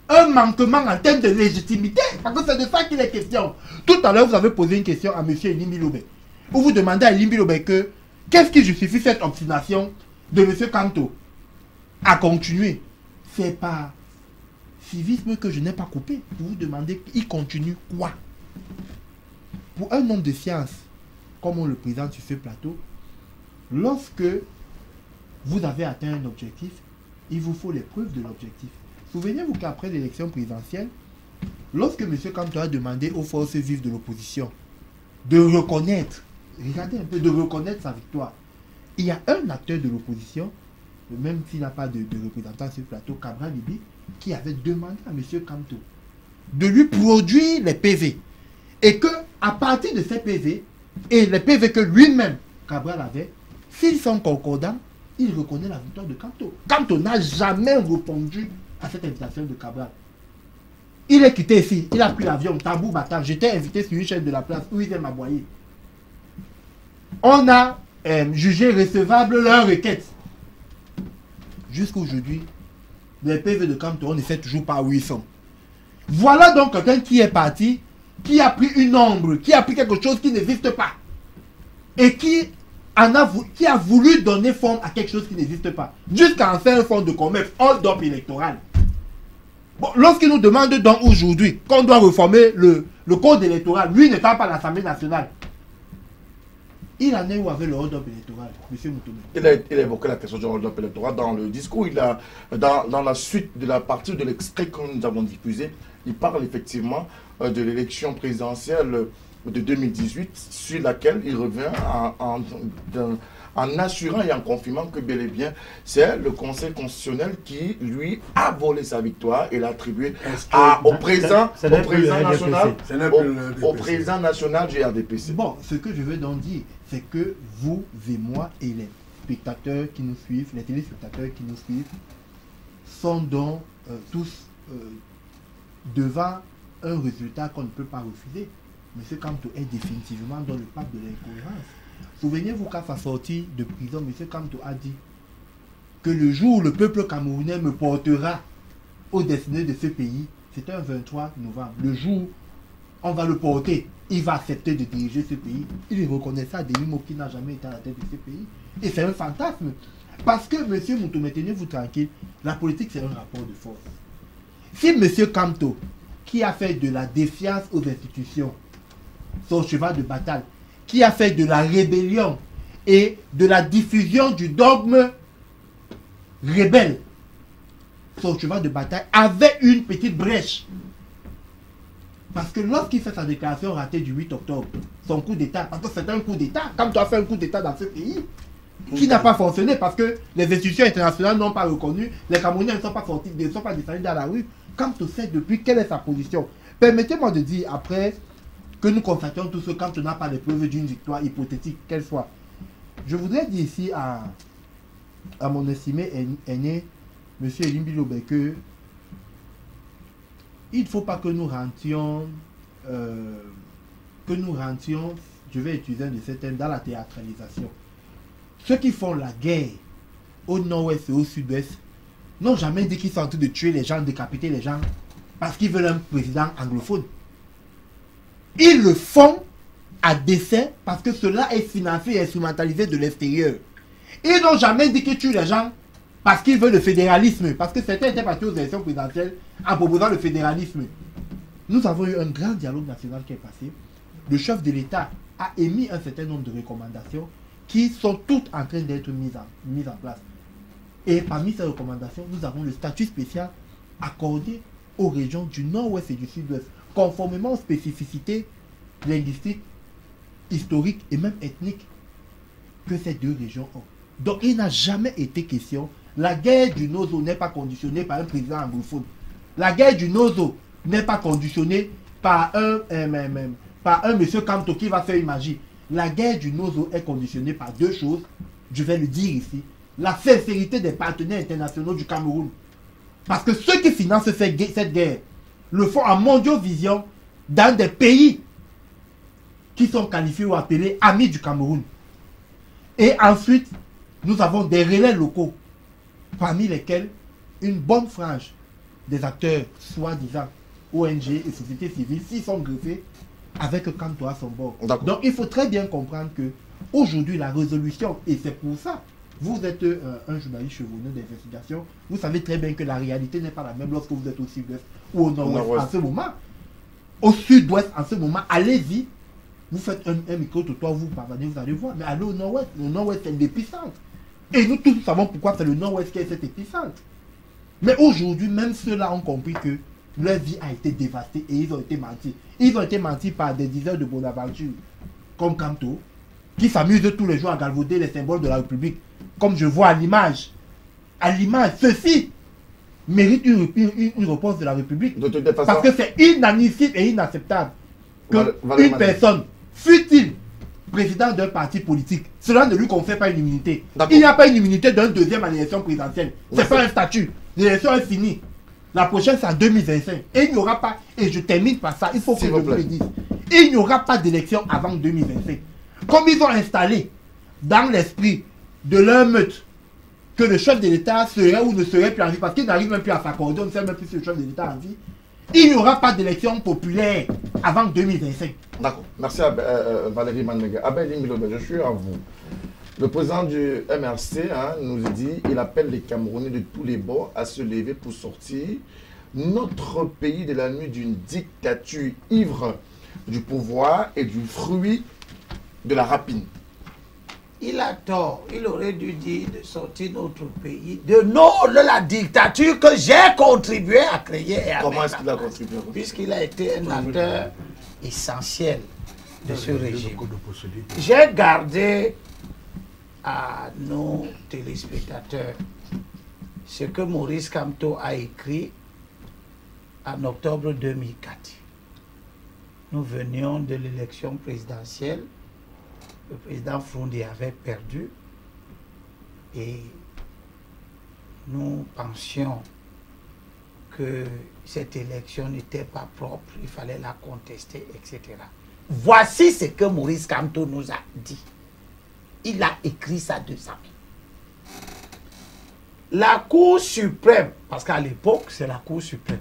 un manquement en termes de légitimité. Parce que c'est de ça qu'il est question. Tout à l'heure, vous avez posé une question à M. Elimbi Lobé, où vous demandez à Elimbi Lobé que qu'est-ce qui justifie cette obstination de M. Kamto à continuer. C'est par civisme que je n'ai pas coupé. Vous vous demandez, il continue quoi? Pour un homme de science, comme on le présente sur ce plateau, lorsque vous avez atteint un objectif, il vous faut les preuves de l'objectif. Souvenez-vous qu'après l'élection présidentielle, lorsque M. Kamto a demandé aux forces vives de l'opposition de reconnaître, regardez un peu, de reconnaître sa victoire, il y a un acteur de l'opposition, même s'il n'a pas de représentant sur ce plateau, Cabral Libi, qui avait demandé à M. Kamto de lui produire les PV. Et que, à partir de ces PV, et les PV que lui-même, Cabral avait, s'ils sont concordants, il reconnaît la victoire de Kamto. Kamto n'a jamais répondu à cette invitation de Cabral. Il est quitté ici, il a pris l'avion, tambour battant. J'étais invité sur une chaîne de la place où il aime aboyer. On a jugé recevable leur requête. Jusqu'à aujourd'hui, les PV de Kamto, on ne sait toujours pas où ils sont. Voilà donc quelqu'un qui est parti, qui a pris une ombre, qui a pris quelque chose qui n'existe pas. Et qui a voulu donner forme à quelque chose qui n'existe pas. Jusqu'à en faire un fonds de commerce, hold-up électoral. Bon, lorsqu'il nous demande donc aujourd'hui qu'on doit réformer le code électoral, lui n'étant pas à l'Assemblée nationale, il en est où avec le hold-up électoral, M. Moutoumé? Il a évoqué la question du hold-up électoral dans le discours. Dans la suite de la partie de l'extrait que nous avons diffusé, il parle effectivement de l'élection présidentielle de 2018, sur laquelle il revient en assurant et en confirmant que bel et bien, c'est le Conseil constitutionnel qui, lui, a volé sa victoire et l'a attribué au président national GRDPC. Bon, ce que je veux donc dire, c'est que vous et moi et les spectateurs qui nous suivent, les téléspectateurs qui nous suivent, sont donc tous devant un résultat qu'on ne peut pas refuser. M. Kamto est définitivement dans le pape de l'incohérence. Souvenez-vous qu'à sa sortie de prison, M. Kamto a dit que le jour où le peuple camerounais me portera au destiné de ce pays, c'était un 23 novembre. Le jour où on va le porter, il va accepter de diriger ce pays. Il reconnaît ça des mots qui n'a jamais été à la tête de ce pays. Et c'est un fantasme. Parce que, M. Moutoumé, tenez-vous tranquille, la politique c'est un rapport de force. Si M. Kamto, qui a fait de la défiance aux institutions son cheval de bataille, qui a fait de la rébellion et de la diffusion du dogme rebelle son cheval de bataille, avait une petite brèche. Parce que lorsqu'il fait sa déclaration ratée du 8 octobre, son coup d'État, parce que c'est un coup d'État, comme tu as fait un coup d'État dans ce pays, qui n'a pas fonctionné parce que les institutions internationales n'ont pas reconnu, les Camerounais ne sont pas sortis, ne sont pas descendus dans la rue. Quand tu sais depuis quelle est sa position, permettez-moi de dire après que nous constatons tout ce quand on n'a pas les preuves d'une victoire hypothétique, qu'elle soit. Je voudrais dire ici à mon estimé aîné, M. Elimbi Lobé, que il ne faut pas que nous rentions, je vais utiliser un de ces termes, dans la théâtralisation. Ceux qui font la guerre au nord-ouest et au sud-ouest n'ont jamais dit qu'ils sont en train de tuer les gens, de décapiter les gens, parce qu'ils veulent un président anglophone. Ils le font à dessein parce que cela est financé et instrumentalisé de l'extérieur. Ils n'ont jamais dit qu'ils tuent les gens parce qu'ils veulent le fédéralisme, parce que certains étaient partis aux élections présidentielles en proposant le fédéralisme. Nous avons eu un grand dialogue national qui est passé. Le chef de l'État a émis un certain nombre de recommandations qui sont toutes en train d'être mises en place. Et parmi ces recommandations, nous avons le statut spécial accordé aux régions du nord-ouest et du sud-ouest, conformément aux spécificités linguistiques, historiques et même ethniques que ces deux régions ont. Donc il n'a jamais été question, la guerre du Nozo n'est pas conditionnée par un président anglophone. La guerre du Nozo n'est pas conditionnée par un monsieur Kamto qui va faire une magie. La guerre du Nozo est conditionnée par deux choses, je vais le dire ici. La sincérité des partenaires internationaux du Cameroun. Parce que ceux qui financent cette guerre le font en mondiovision dans des pays qui sont qualifiés ou appelés amis du Cameroun. Et ensuite, nous avons des relais locaux, parmi lesquels une bonne frange des acteurs, soi-disant ONG et société civile, s'ils sont greffés avec Kamto à son bord. Donc il faut très bien comprendre que aujourd'hui la résolution, et c'est pour ça, vous êtes un journaliste chevronné d'investigation, vous savez très bien que la réalité n'est pas la même lorsque vous êtes au sud-ouest ou au nord-ouest en ce moment. Au sud-ouest en ce moment, allez-y, vous faites un micro-trottoir, vous parvenez, vous allez voir, mais allez au nord-ouest, le nord-ouest c'est l'épicentre. Et nous tous savons pourquoi c'est le nord-ouest qui est cet épicentre. Mais aujourd'hui, même ceux-là ont compris que leur vie a été dévastée et ils ont été mentis. Ils ont été mentis par des diseurs de Bonaventure, comme Kamto, qui s'amusent tous les jours à galvauder les symboles de la République. Comme je vois à l'image. À l'image, ceci mérite une réponse de la République. De toute façon, parce que c'est inadmissible et inacceptable qu'une personne, fût-il président d'un parti politique, cela ne lui confère pas une immunité. Il n'y a pas une immunité d'un deuxième à l'élection présidentielle. C'est pas un statut. L'élection est finie. La prochaine, c'est en 2025. Et il n'y aura pas, et je termine par ça, il faut que je vous le dise. Il n'y aura pas d'élection avant 2025. Comme ils ont installé dans l'esprit de leur meute que le chef de l'État serait ou ne serait plus en vie, parce qu'il n'arrive même plus à s'accorder, on ne sait même plus si le chef de l'État en vie, il n'y aura pas d'élection populaire avant 2025. D'accord. Merci à Valérie Manega. Abel Imilobe, je suis à vous. Le président du MRC nous dit il appelle les Camerounais de tous les bords à se lever pour sortir notre pays de la nuit d'une dictature ivre du pouvoir et du fruit de la rapine. Il a tort. Il aurait dû dire de sortir notre pays de la dictature que j'ai contribué à créer. Comment est-ce qu'il a contribué? Puisqu'il a été un acteur essentiel de ce régime. J'ai gardé à nos téléspectateurs ce que Maurice Kamto a écrit en octobre 2004. Nous venions de l'élection présidentielle. Le président Frondi avait perdu et nous pensions que cette élection n'était pas propre, il fallait la contester, etc. Voici ce que Maurice Kamto nous a dit. Il a écrit ça de sa main. La Cour suprême, parce qu'à l'époque, c'est la Cour suprême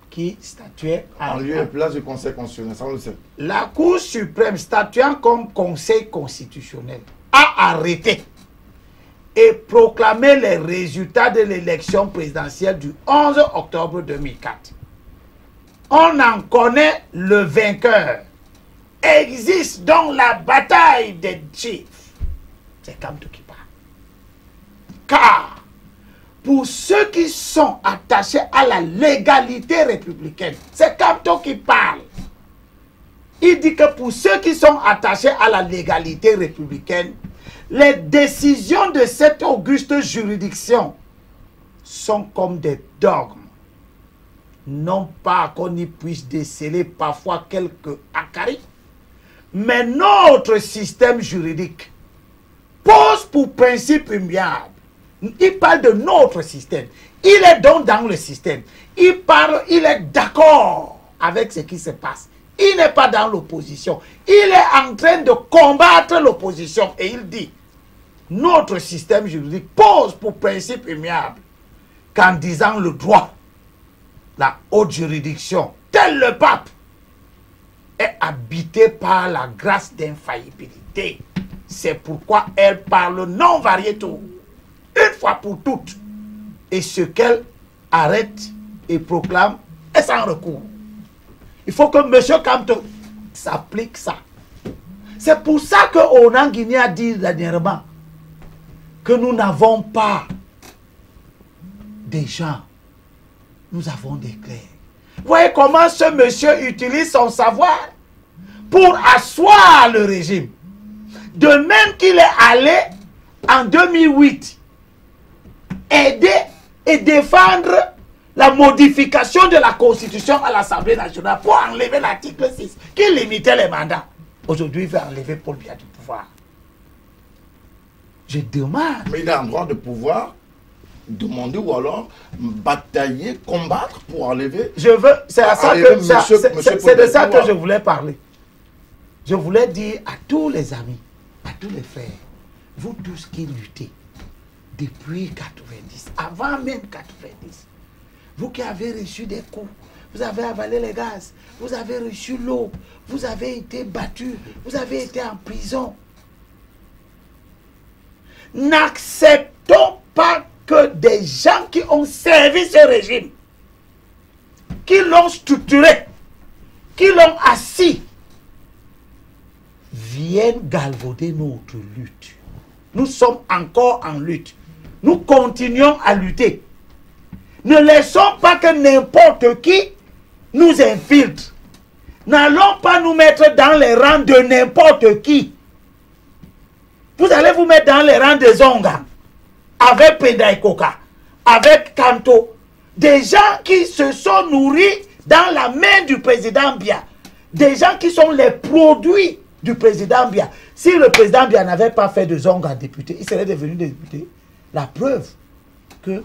qui statuait en lieu et place du Conseil constitutionnel, ça on le sait. La Cour suprême, statuant comme Conseil constitutionnel, a arrêté et proclamé les résultats de l'élection présidentielle du 11 octobre 2004. On en connaît le vainqueur. Existe donc la bataille des chiefs. C'est Kamto qui parle. Car pour ceux qui sont attachés à la légalité républicaine, c'est Kamto qui parle. Il dit que pour ceux qui sont attachés à la légalité républicaine, les décisions de cette auguste juridiction sont comme des dogmes. Non pas qu'on y puisse déceler parfois quelques acaries, mais notre système juridique pose pour principe immuable. Il parle de notre système. Il est donc dans le système. Il parle, il est d'accord avec ce qui se passe. Il n'est pas dans l'opposition. Il est en train de combattre l'opposition. Et il dit, notre système juridique pose pour principe immuable qu'en disant le droit, la haute juridiction, tel le pape, est habitée par la grâce d'infaillibilité. C'est pourquoi elle parle non variéto, une fois pour toutes. Et ce qu'elle arrête et proclame est sans recours. Il faut que M. Kamto s'applique ça. C'est pour ça que Onan Guinée a dit dernièrement que nous n'avons pas des gens, nous avons des clercs. Vous voyez comment ce monsieur utilise son savoir pour asseoir le régime. De même qu'il est allé en 2008 aider et défendre la modification de la Constitution à l'Assemblée nationale pour enlever l'article 6 qui limitait les mandats. Aujourd'hui, il veut enlever Paul Biya du pouvoir. Je demande. Mais il a un droit de pouvoir demander ou alors batailler, combattre pour enlever. Je veux, c'est à ça que c'est de ça que je voulais parler. Je voulais dire à tous les amis, à tous les frères, vous tous qui luttez depuis 90, avant même 90, vous qui avez reçu des coups, vous avez avalé les gaz, vous avez reçu l'eau, vous avez été battus, vous avez été en prison. N'acceptons pas que des gens qui ont servi ce régime, qui l'ont structuré, qui l'ont assis, viennent galvauder notre lutte. Nous sommes encore en lutte. Nous continuons à lutter. Ne laissons pas que n'importe qui nous infiltre. N'allons pas nous mettre dans les rangs de n'importe qui. Vous allez vous mettre dans les rangs des Zonga, avec Pendaye Koka, avec Kanto, des gens qui se sont nourris dans la main du président Biya, des gens qui sont les produits du président Biya. Si le président Biya n'avait pas fait de Zonga député, il serait devenu député. La preuve que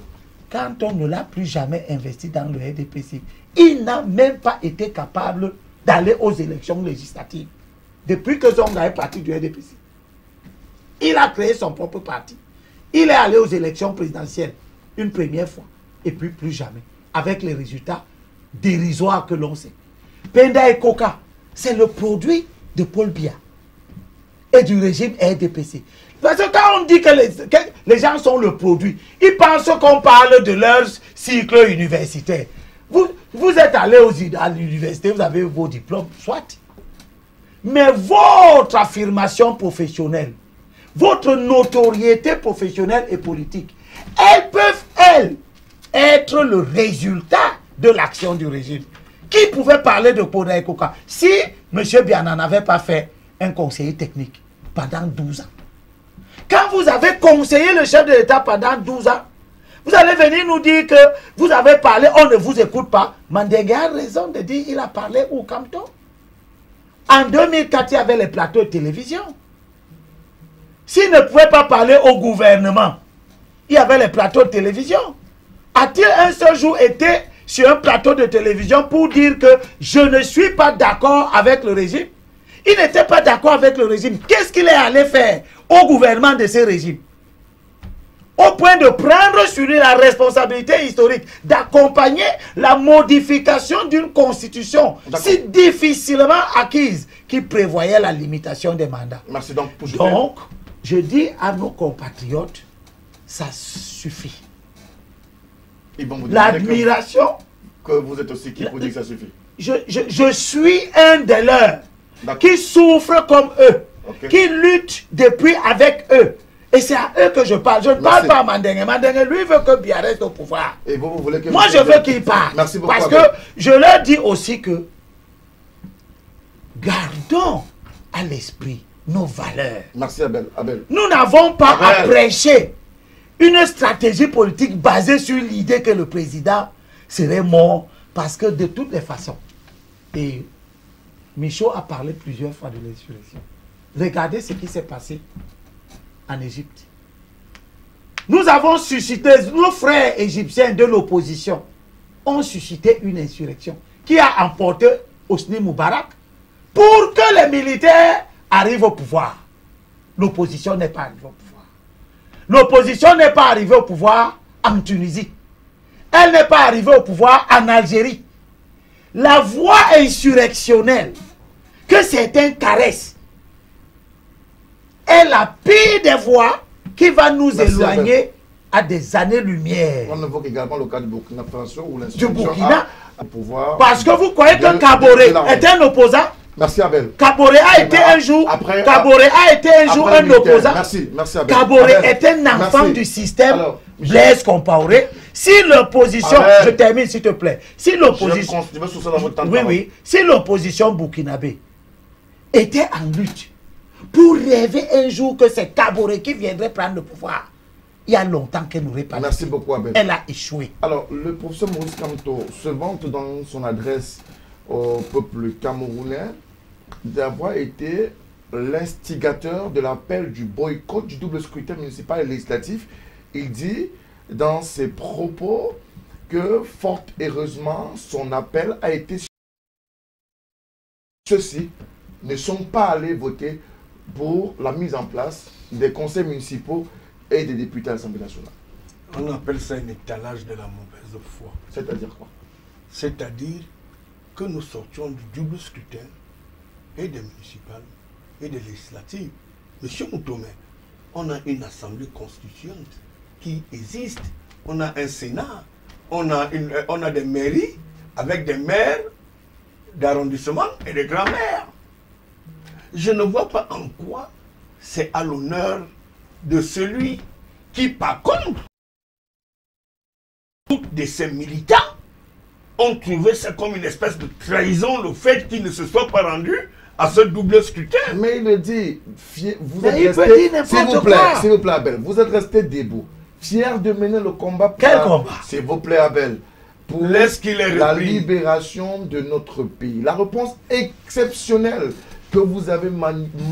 quand on ne l'a plus jamais investi dans le RDPC, il n'a même pas été capable d'aller aux élections législatives. Depuis que Zonga est parti du RDPC. Il a créé son propre parti. Il est allé aux élections présidentielles une première fois et puis plus jamais. Avec les résultats dérisoires que l'on sait. Pendaye Koka, c'est le produit de Paul Biya et du régime RDPC. Parce que quand on dit que les gens sont le produit, ils pensent qu'on parle de leur cycle universitaire. Vous êtes allé à l'université, vous avez vos diplômes, soit. Mais votre affirmation professionnelle, votre notoriété professionnelle et politique, elles peuvent, elles, être le résultat de l'action du régime. Qui pouvait parler de Pendaye Koka si M. Biya n'avait pas fait un conseiller technique pendant 12 ans? Quand vous avez conseillé le chef de l'État pendant 12 ans, vous allez venir nous dire que vous avez parlé, on ne vous écoute pas. Mandengue a raison de dire qu'il a parlé au Cameroun. En 2004, il y avait les plateaux de télévision. S'il ne pouvait pas parler au gouvernement, il y avait les plateaux de télévision. A-t-il un seul jour été sur un plateau de télévision pour dire que je ne suis pas d'accord avec le régime? Il n'était pas d'accord avec le régime. Qu'est-ce qu'il est allé faire au gouvernement de ce régime? Au point de prendre sur lui la responsabilité historique d'accompagner la modification d'une constitution si difficilement acquise qui prévoyait la limitation des mandats. Merci donc. Donc, je dis à nos compatriotes, ça suffit. L'admiration. Que vous êtes aussi qui vous dit que ça suffit. Je suis un des leurs qui souffre comme eux, qui lutte depuis avec eux. Et c'est à eux que je parle. Je ne parle pas à Mandengue. Mandengue, lui, veut que Biya reste au pouvoir. Et vous voulez que moi, je veux qu'il parte. Merci beaucoup. Parce que je leur dis aussi que gardons à l'esprit nos valeurs. Merci, Abel. Nous n'avons pas à prêcher une stratégie politique basée sur l'idée que le président serait mort parce que de toutes les façons. Et Michaud a parlé plusieurs fois de l'insurrection. Regardez ce qui s'est passé en Égypte. Nous avons suscité, nos frères égyptiens de l'opposition ont suscité une insurrection qui a emporté Hosni Moubarak pour que les militaires arrivent au pouvoir. L'opposition n'est pas arrivée au pouvoir. L'opposition n'est pas arrivée au pouvoir en Tunisie. Elle n'est pas arrivée au pouvoir en Algérie. La voie insurrectionnelle que certains caressent est la pire des voies qui va nous éloigner à des années-lumière. On évoque également le cas du Burkina Faso où l'insurrection du Burkina a pouvoir. Parce que vous croyez que Kaboré est un opposant? Merci Abel. Kaboré a été un jour, un opposant. Merci Abel. Kaboré est un enfant du système Blaise Compaoré. Si l'opposition, je termine s'il te plaît, si l'opposition, si l'opposition burkinabé était en lutte pour rêver un jour que c'est Kaboré qui viendrait prendre le pouvoir, il y a longtemps qu'elle n'aurait pas. Merci beaucoup, Abel. Elle a échoué. Alors, le professeur Maurice Kamto se vante dans son adresse au peuple camerounais d'avoir été l'instigateur de l'appel du boycott du double scrutin municipal et législatif. Il dit dans ses propos que, fort heureusement, son appel a été... Ceux-ci ne sont pas allés voter pour la mise en place des conseils municipaux et des députés à l'Assemblée nationale. On appelle ça un étalage de la mauvaise foi. C'est-à-dire quoi? C'est-à-dire que nous sortions du double scrutin et des municipales et des législatives. Monsieur Moutomé, on a une assemblée constituante qui existe. On a un Sénat, on a des mairies avec des maires d'arrondissement et des grands-maires. Je ne vois pas en quoi c'est à l'honneur de celui qui, par contre, tous de ces militants ont trouvé ça comme une espèce de trahison, le fait qu'ils ne se soient pas rendus à ce double scrutin. Mais il le dit, vous Mais êtes resté, s'il vous plaît, Abel, vous êtes resté debout, fier de mener le combat pour Quel combat? S'il vous plaît, Abel, pour la libération de notre pays. La réponse exceptionnelle que vous avez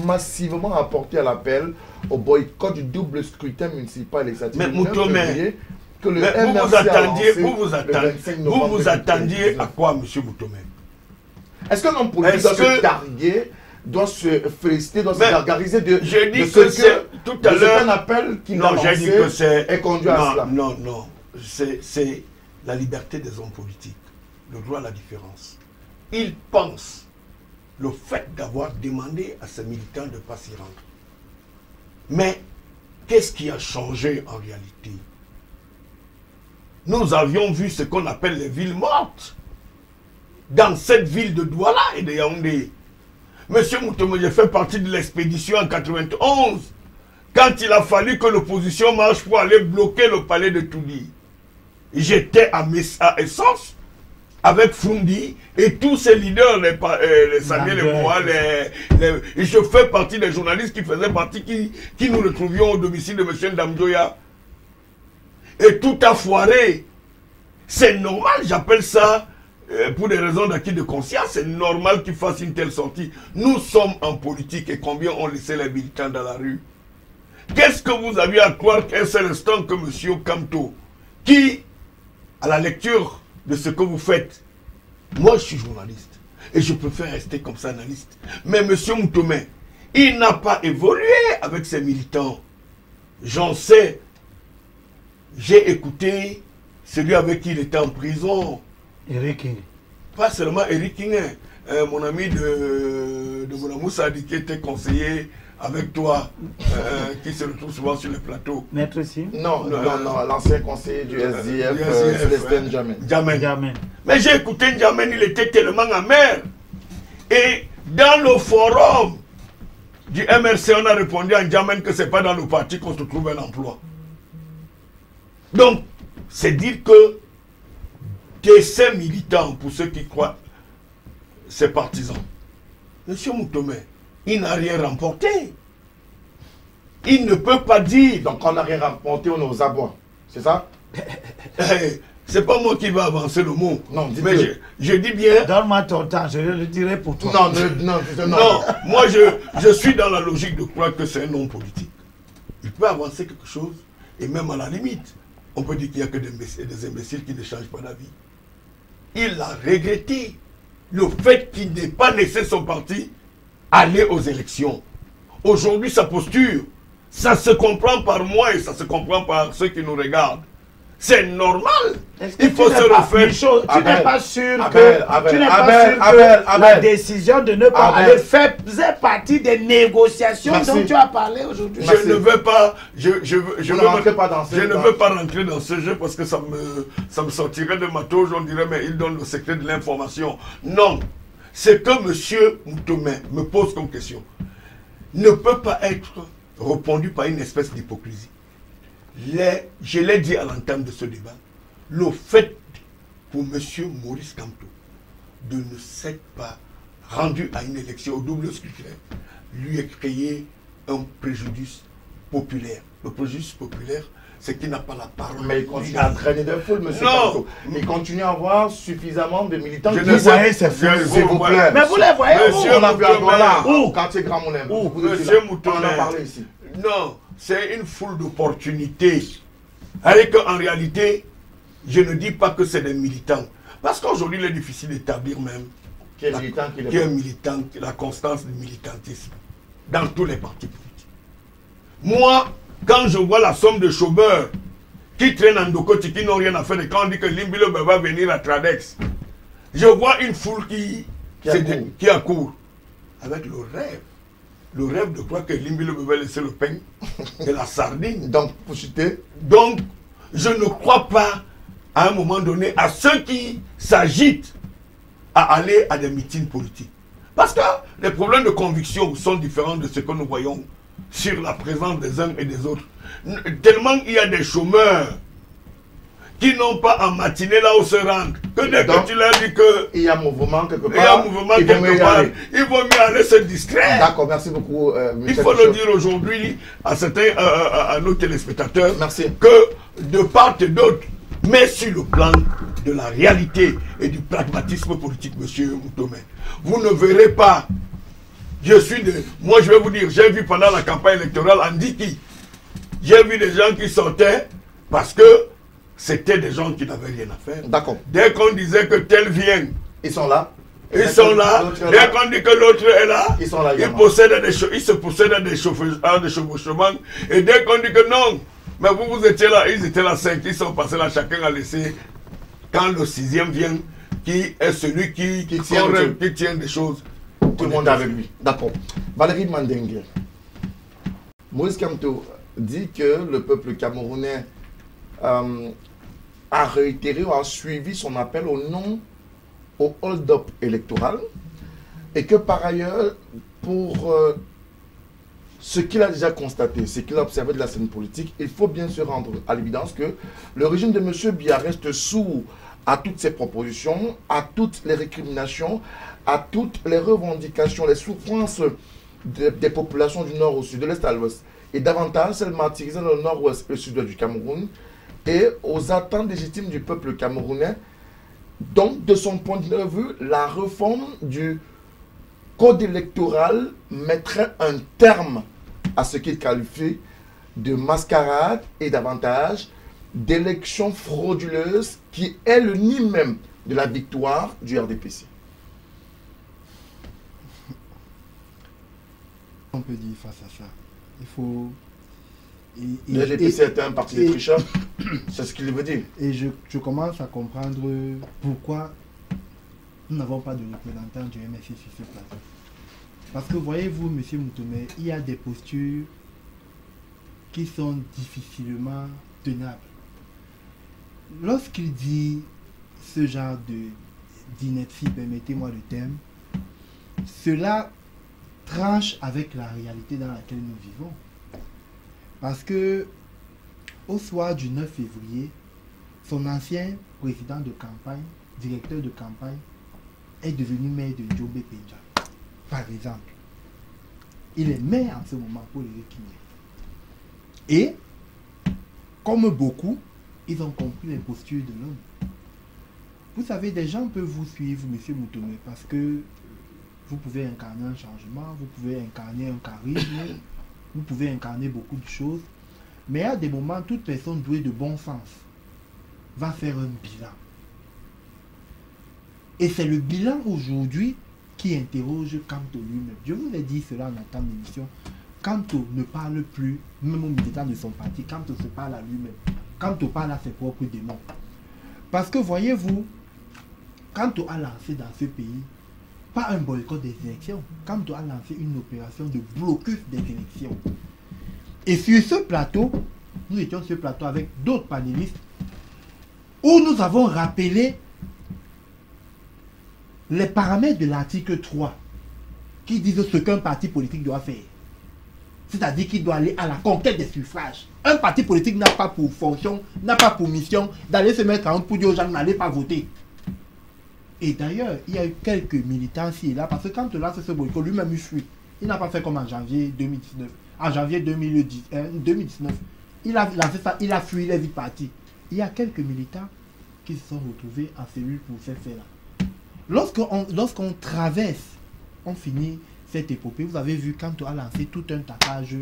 massivement apportée à l'appel au boycott du double scrutin municipal et législatif. Mais Moutomé, que le vous vous attendiez à quoi, monsieur Moutomé? Est-ce qu'un homme politique doit se targuer, doit se féliciter, doit se gargariser de ce que tout à l'heure un appel qui n'a lancé est conduit à cela? Non, c'est la liberté des hommes politiques, le droit à la différence. Ils pensent le fait d'avoir demandé à ces militants de ne pas s'y rendre. Mais qu'est-ce qui a changé en réalité? Nous avions vu ce qu'on appelle les villes mortes dans cette ville de Douala et de Yaoundé. Monsieur Moutomé, j'ai fait partie de l'expédition en 91 quand il a fallu que l'opposition marche pour aller bloquer le palais de Toudi. J'étais à Essence avec Fundi et tous ces leaders, les Samuel, les Moa, et je fais partie des journalistes qui faisaient partie, qui nous retrouvions au domicile de M. Ndamjoya. Et tout a foiré. C'est normal, j'appelle ça, pour des raisons d'acquis de conscience, c'est normal qu'il fasse une telle sortie. Nous sommes en politique et combien ont laissé les militants dans la rue? Qu'est-ce que vous aviez à croire qu'un seul instant que M. Kamto, qui, à la lecture de ce que vous faites, moi je suis journaliste et je préfère rester comme ça analyste. Mais M. Moutomé, il n'a pas évolué avec ses militants. J'en sais. J'ai écouté celui avec qui il était en prison. Eric King. Pas seulement Eric King, mon ami de Bounamoussa qui était conseiller avec toi, qui se retrouve souvent sur les plateaux. Maître Sim? Non, l'ancien conseiller du SDF, Célestin Djamène. Mais j'ai écouté Djamène, il était tellement amer. Et dans le forum du MRC, on a répondu à Djamène que ce n'est pas dans le parti qu'on se trouve un emploi. Donc, c'est dire que ces militants, pour ceux qui croient, ces partisans, M. Moutomé, il n'a rien remporté. Il ne peut pas dire. Donc, on n'a rien remporté, on est aux abois. C'est ça? C'est pas moi qui vais avancer le mot. Non, mais je dis bien. Donne-moi ton temps, je le dirai pour toi. Non, moi je suis dans la logique de croire que c'est un homme politique. Il peut avancer quelque chose, et même à la limite, on peut dire qu'il n'y a que des imbéciles qui ne changent pas d'avis. Il a regretté le fait qu'il n'ait pas laissé son parti aller aux élections. Aujourd'hui, sa posture, ça se comprend par moi et ça se comprend par ceux qui nous regardent. C'est normal. Il faut se refaire. Tu n'es pas sûr que la décision de ne pas aller faisait partie des négociations dont tu as parlé aujourd'hui. Je ne veux pas. Je ne veux pas rentrer dans ce jeu parce que ça me sortirait de ma toge. On dirait mais il donne le secret de l'information. Non. Ce que M. Moutomé me pose comme question ne peut pas être répondu par une espèce d'hypocrisie. Je l'ai dit à l'entame de ce débat, le fait pour M. Maurice Kamto de ne s'être pas rendu à une élection au double scrutin lui a créé un préjudice populaire. Le préjudice populaire, c'est qu'il n'a pas la parole. Mais il continue à traîner des foules, monsieur Non. Kanto. Il continue à avoir suffisamment de militants. Je Vous ne sais- voyez ces foules, je- s'il vous plaît. Mais vous les voyez où? Monsieur On a vu à Moutoumé. Douala, Où? au quartier Grand Moulin. Où? Vous étiez Monsieur là. Moutoumé. On en a parlé ici. Non, c'est une foule d'opportunités. Avec qu'en réalité, je ne dis pas que c'est des militants. Parce qu'aujourd'hui, il est difficile d'établir même Qui est militant, qui qui est est militant, la constance du militantisme dans tous les partis politiques. Moi, quand je vois la somme de chômeurs qui traînent en Dokoti, qui n'ont rien à faire, et quand on dit que Limbilo va venir à Tradex, je vois une foule qui accourt avec le rêve de croire que Limbilo va laisser le pain et la sardine. Donc, pour citer, Donc, je ne crois pas à un moment donné à ceux qui s'agitent à aller à des meetings politiques. Parce que les problèmes de conviction sont différents de ce que nous voyons sur la présence des uns et des autres. Tellement il y a des chômeurs qui n'ont pas en matinée là où se rendre. Que dès que tu leur dis que il y a un mouvement quelque part. il y a un mouvement il vaut mieux quelque y part, aller. il vaut mieux aller se distraire. D'accord, merci beaucoup. Il monsieur faut le Michaud. dire aujourd'hui à certains, à nos téléspectateurs, Merci. que de part et d'autre, mais sur le plan de la réalité et du pragmatisme politique, monsieur Moutoumé, vous ne verrez pas. Moi, je vais vous dire, j'ai vu pendant la campagne électorale en Diki, j'ai vu des gens qui sortaient parce que c'était des gens qui n'avaient rien à faire. D'accord. Dès qu'on disait que tel vient, Ils sont là. ils sont là. L'autre est Dès là. qu'on dit que l'autre est là, Ils sont là ils également. se possèdent des chevauchements. Et dès qu'on dit que non, mais vous étiez là, ils étaient là 5, ils sont passés là, chacun a laissé. Quand le 6e vient, qui est celui qui tient des choses. Tout le monde est avec lui. D'accord. Valérie Mandengue. Maurice Kamto dit que le peuple camerounais a réitéré ou a suivi son appel au hold-up électoral et que par ailleurs, pour ce qu'il a déjà constaté, ce qu'il a observé de la scène politique, il faut bien se rendre à l'évidence que le régime de M. Biya reste sourd à toutes ces propositions, à toutes les récriminations, à toutes les revendications, les souffrances des populations du nord au sud, de l'est à l'ouest, et davantage celles martyrisées dans le nord-ouest et le sud du Cameroun, et aux attentes légitimes du peuple camerounais. Donc, de son point de vue, la réforme du code électoral mettrait un terme à ce qu'il qualifie de mascarade et davantage d'élections frauduleuses qui est le nid même de la victoire du RDPC. On peut dire face à ça. Il faut... Le RDPC est un parti de tricheurs, c'est ce qu'il veut dire. Et je commence à comprendre pourquoi nous n'avons pas de représentant du MSC sur ce plateau. Parce que voyez-vous, M. Moutoumé, il y a des postures qui sont difficilement tenables. Lorsqu'il dit ce genre d'ineptie, permettez-moi le terme, cela tranche avec la réalité dans laquelle nous vivons. Parce que au soir du 9 février, son ancien président de campagne, directeur de campagne, est devenu maire de Djobé Penja. Par exemple. Il est maire en ce moment pour les Kiné. Et, comme beaucoup, ils ont compris les postures de l'homme. Vous savez, des gens peuvent vous suivre, M. Moutoumé, parce que vous pouvez incarner un changement, vous pouvez incarner un charisme, vous pouvez incarner beaucoup de choses. Mais à des moments, toute personne douée de bon sens va faire un bilan. Et c'est le bilan aujourd'hui qui interroge Kamto lui-même. Je vous ai dit cela en entendant l'émission. Kamto ne parle plus, même aux militants de son parti, Kamto se parle à lui-même. Kamto parle à ses propres démons. Parce que voyez-vous, Kamto a lancé dans ce pays, pas un boycott des élections, Kamto a lancé une opération de blocus des élections. Et sur ce plateau, nous étions sur ce plateau avec d'autres panélistes, où nous avons rappelé les paramètres de l'article 3 qui disent ce qu'un parti politique doit faire. C'est-à-dire qu'il doit aller à la conquête des suffrages. Un parti politique n'a pas pour fonction, n'a pas pour mission d'aller se mettre en route pour dire aux gens n'allez pas voter. Et d'ailleurs, il y a eu quelques militants ici et là, parce que quand on lance ce boycott, lui-même il fuit. Il n'a pas fait comme en janvier 2019. En janvier 2019, il a lancé ça, il a fui, il est vite parti. Il y a quelques militants qui se sont retrouvés en cellule pour ces faits-là. Lorsqu'on traverse, on finit cette épopée. Vous avez vu, quand on a lancé tout un tapage,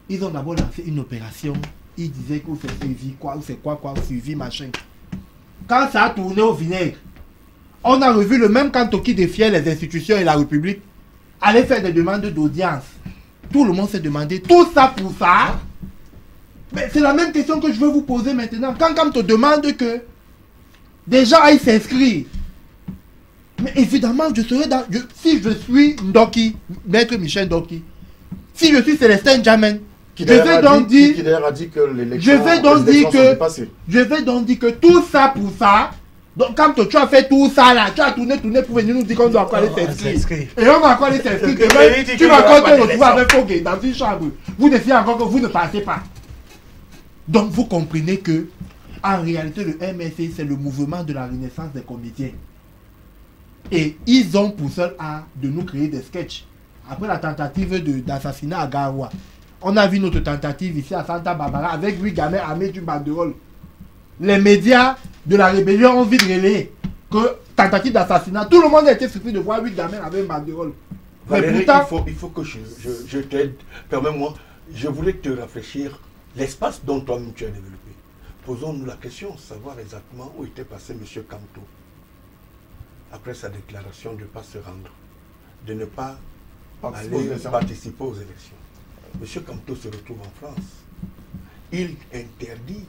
ils ont d'abord lancé une opération. Ils disaient que c'est suivi quoi, ou c'est quoi, suivi machin. Quand ça a tourné au vinaigre, on a revu le même Kanto qui défiait les institutions et la République, aller faire des demandes d'audience. Tout le monde s'est demandé, tout ça pour ça. Mais c'est la même question que je veux vous poser maintenant. Quand Kanto demande que des gens aillent s'inscrire, mais évidemment, je serai dans. Si je suis Ndoki, maître Michel Ndoki, si je suis Célestin Jamen, je vais donc dire que tout ça pour ça. Donc quand tu as fait tout ça là, tu as tourné pour venir nous dire qu'on doit encore aller s'inscrire. Et on va encore aller s'inscrire. Tu vas encore te retrouver avec Fogé dans une chambre. Vous décidez encore que vous ne passez pas. Donc vous comprenez que en réalité le MSC c'est le mouvement de la renaissance des comédiens. Et ils ont pour seul art de nous créer des sketchs. Après la tentative d'assassinat à Garoua, on a vu notre tentative ici à Santa Barbara avec 8 gamins armés d'une banderole. Les médias de la rébellion ont vite relayé que tentative d'assassinat, tout le monde a été surpris de voir 8 gamins avec une banderole. Valérie, pourtant, il faut que je t'aide. Permets-moi, je voulais te réfléchir l'espace dont toi-même tu as développé. Posons-nous la question, savoir exactement où était passé M. Kamto après sa déclaration de ne pas se rendre, de ne pas aller participer aux élections. M. Kamto se retrouve en France. Il interdit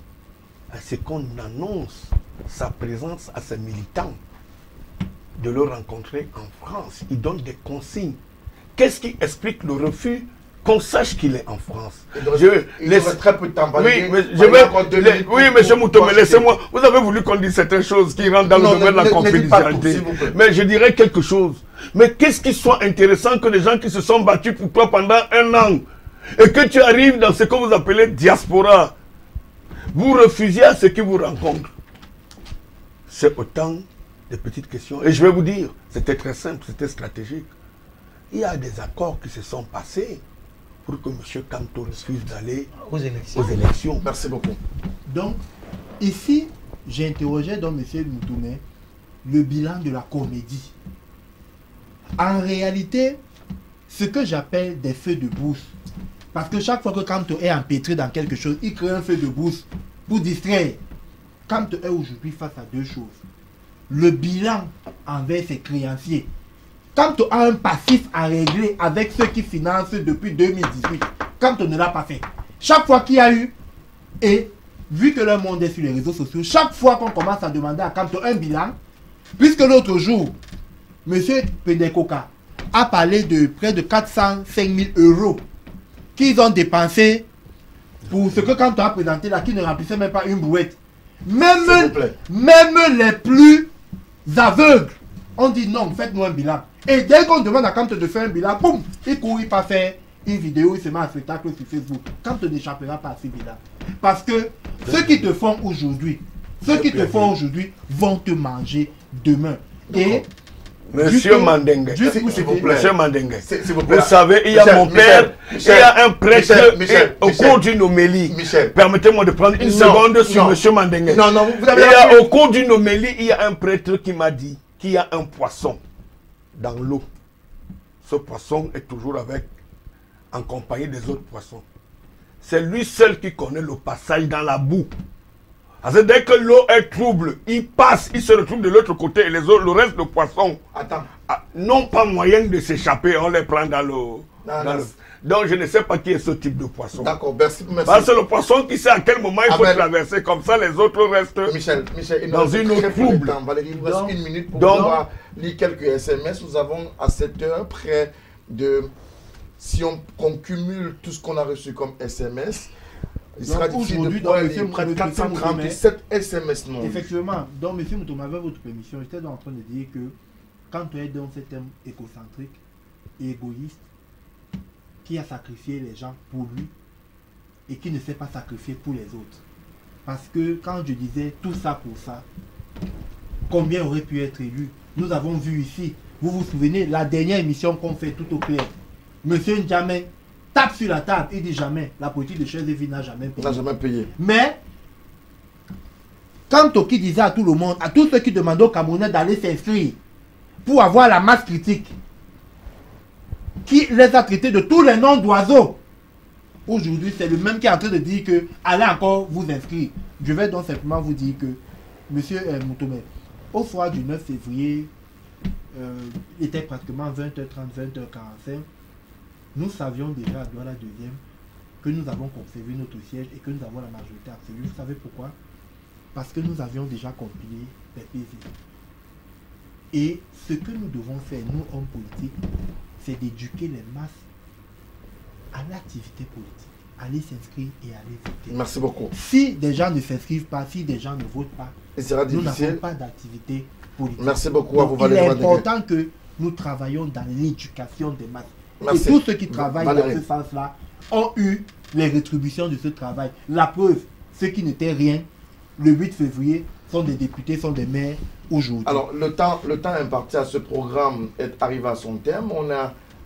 à ce qu'on annonce sa présence à ses militants de le rencontrer en France. Il donne des consignes. Qu'est-ce qui explique le refus qu'on sache qu'il est en France? Il reste très peu de temps. Oui, monsieur Moutomé, laissez-moi. Vous avez voulu qu'on dise certaines choses qui rentrent dans le domaine de la confidentialité. Mais je dirais quelque chose. Mais qu'est-ce qui soit intéressant que les gens qui se sont battus pour toi pendant 1 an et que tu arrives dans ce que vous appelez diaspora, vous refusiez à ceux qui vous rencontrent? C'est autant de petites questions. Et je vais vous dire, c'était très simple, c'était stratégique. Il y a des accords qui se sont passés pour que M. Kamto refuse d'aller aux élections. Merci beaucoup. Donc, ici, j'ai interrogé donc M. Moutoumé le bilan de la comédie. En réalité, ce que j'appelle des feux de brousse, parce que chaque fois que Kamto est empêtré dans quelque chose, il crée un feu de brousse pour distraire. Kamto est aujourd'hui face à 2 choses. Le bilan envers ses créanciers. Kamto a un passif à régler avec ceux qui financent depuis 2018. Kamto ne l'a pas fait. Chaque fois qu'il y a eu, et vu que le monde est sur les réseaux sociaux, chaque fois qu'on commence à demander à Kamto un bilan, puisque l'autre jour, M. Pendekoka a parlé de près de 405 000 € qu'ils ont dépensé pour ce que Kamto a présenté là, qui ne remplissait même pas une brouette. Même les plus aveugles ont dit non, faites-nous un bilan. Et dès qu'on demande à Kamto de faire un bilan, boum, il court, il pas faire une vidéo, il se met un spectacle sur Facebook. Kamto n'échappera pas à ce bilan. Parce que ceux qui te font aujourd'hui, vont te manger demain. Et Monsieur Mandengue, s'il vous plaît. Monsieur Mandengue, vous savez, il y a mon père, il y a un prêtre au cours d'une homélie. Permettez-moi de prendre une seconde sur Monsieur Mandengue. Au cours d'une homélie, il y a un prêtre qui m'a dit qu'il y a un poisson dans l'eau. Ce poisson est toujours en compagnie des autres poissons. C'est lui seul qui connaît le passage dans la boue. Parce que dès que l'eau est trouble, il passe, il se retrouve de l'autre côté et le reste de poissons n'ont pas moyen de s'échapper, on les prend dans l'eau. Donc je ne sais pas qui est ce type de poisson. D'accord, merci. Parce que le poisson qui sait à quel moment il faut traverser, comme ça les autres restent Michel, dans une eau trouble. Valérie, il nous reste 1 minute pour pouvoir lire quelques SMS. Nous avons à cette heure près de, si on cumule tout ce qu'on a reçu comme SMS, il sera difficile de pouvoir lire près de 437 SMS non. Effectivement, donc M. Moutoumé, avec votre permission, j'étais en train de dire que quand on est dans cet homme égocentrique et égoïste, qui a sacrifié les gens pour lui et qui ne sait pas sacrifier pour les autres. Parce que quand je disais tout ça pour ça, combien aurait pu être élu? Nous avons vu ici, vous vous souvenez, la dernière émission qu'on fait tout au clair, Monsieur Ndjamé tape sur la table et dit jamais. La politique de chaise et vie n'a jamais payé. N'a jamais payé. Mais, quand Toki disait à tout le monde, à tous ceux qui demandaient aux Camerounais d'aller s'inscrire pour avoir la masse critique, qui les a traités de tous les noms d'oiseaux, aujourd'hui, c'est le même qui est en train de dire que allez encore vous inscrire. Je vais donc simplement vous dire que, monsieur Moutomé, au soir du 9 février, il était pratiquement 20h30, 20h45. Nous savions déjà à Douala 2e que nous avons conservé notre siège et que nous avons la majorité absolue. Vous savez pourquoi? Parce que nous avions déjà compilé les PV. Et ce que nous devons faire, nous, hommes politiques, c'est d'éduquer les masses à l'activité politique. Aller s'inscrire et aller voter. Merci beaucoup. Si des gens ne s'inscrivent pas, si des gens ne votent pas, nous n'avons pas d'activité politique. Merci beaucoup. Donc, à vous, Valérie. il est important que nous travaillions dans l'éducation des masses. Merci. Et tous ceux qui travaillent Valérie. dans ce sens-là ont eu les rétributions de ce travail. La preuve, ceux qui n'étaient rien, le 8 février, sont des députés, sont des maires aujourd'hui. Alors, le temps imparti à ce programme est arrivé à son terme.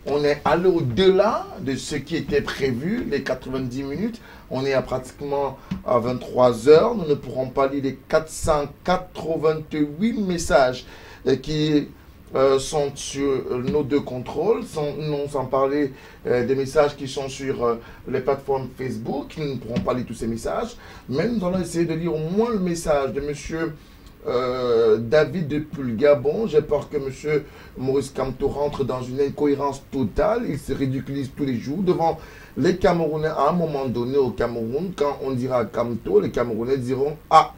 On est allé au-delà de ce qui était prévu, les 90 minutes. On est à pratiquement à 23 heures. Nous ne pourrons pas lire les 488 messages qui sont sur nos deux contrôles, sans parler des messages qui sont sur les plateformes Facebook. Nous ne pourrons pas lire tous ces messages, mais nous allons essayer de lire au moins le message de monsieur David depuis le Gabon. J'ai peur que monsieur Maurice Kamto rentre dans une incohérence totale. Il se ridiculise tous les jours devant les Camerounais. À un moment donné au Cameroun, quand on dira Kamto, les Camerounais diront « Ah !»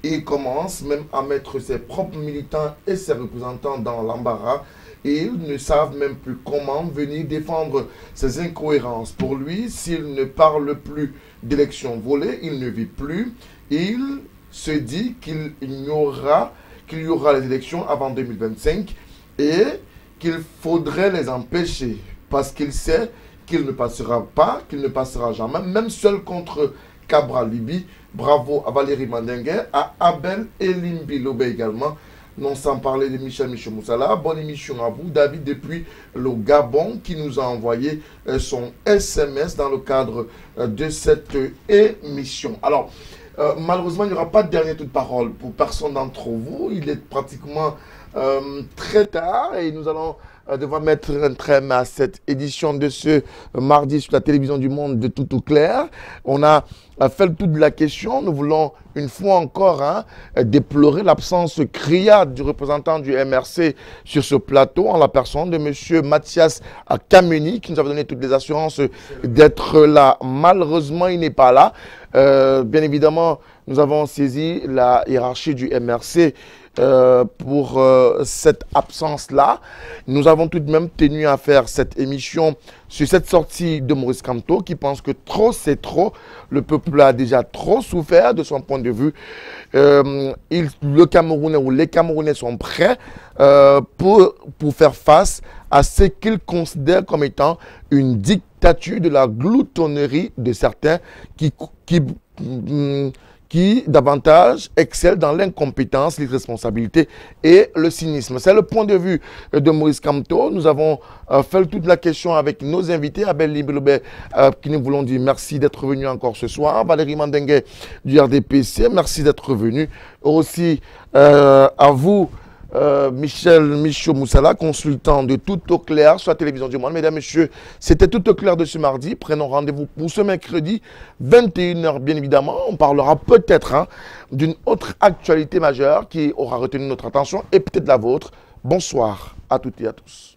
Et il commence même à mettre ses propres militants et ses représentants dans l'embarras. Et ils ne savent même plus comment venir défendre ces incohérences. Pour lui, s'il ne parle plus d'élections volées, il ne vit plus. Il se dit qu'il y aura les élections avant 2025 et qu'il faudrait les empêcher parce qu'il sait qu'il ne passera pas, qu'il ne passera jamais, même seul contre Cabral Libi. Bravo à Valérie Mandingue, à Abel Elimbi Lobe également. Non sans parler de Michel Moussala. Bonne émission à vous. David depuis le Gabon qui nous a envoyé son SMS dans le cadre de cette émission. Alors, malheureusement, il n'y aura pas de dernier toute parole pour personne d'entre vous. Il est pratiquement très tard et nous allons devoir mettre un terme à cette édition de ce mardi sur la télévision du Monde de Tout au Clair. On a fait le tour de la question. Nous voulons une fois encore déplorer l'absence criarde du représentant du MRC sur ce plateau en la personne de M. Mathias Kameni qui nous avait donné toutes les assurances d'être là. Malheureusement, il n'est pas là. Bien évidemment, nous avons saisi la hiérarchie du MRC pour cette absence-là. Nous avons tout de même tenu à faire cette émission sur cette sortie de Maurice Kamto qui pense que trop c'est trop. Le peuple a déjà trop souffert de son point de vue. Le Camerounais ou les Camerounais sont prêts pour faire face à ce qu'ils considèrent comme étant une dictature de la gloutonnerie de certains qui davantage excellent dans l'incompétence, l'irresponsabilité et le cynisme. C'est le point de vue de Maurice Kamto. Nous avons fait le tour de la question avec nos invités, Abel Libelobé, qui nous voulons dire merci d'être venu encore ce soir, Valérie Mandingue du RDPC, merci d'être venu. Aussi à vous, Michel Moussala, consultant de Tout au Clair sur la télévision du Monde. Mesdames, Messieurs, c'était Tout au Clair de ce mardi. Prenons rendez-vous pour ce mercredi, 21h bien évidemment. On parlera peut-être d'une autre actualité majeure qui aura retenu notre attention et peut-être la vôtre. Bonsoir à toutes et à tous.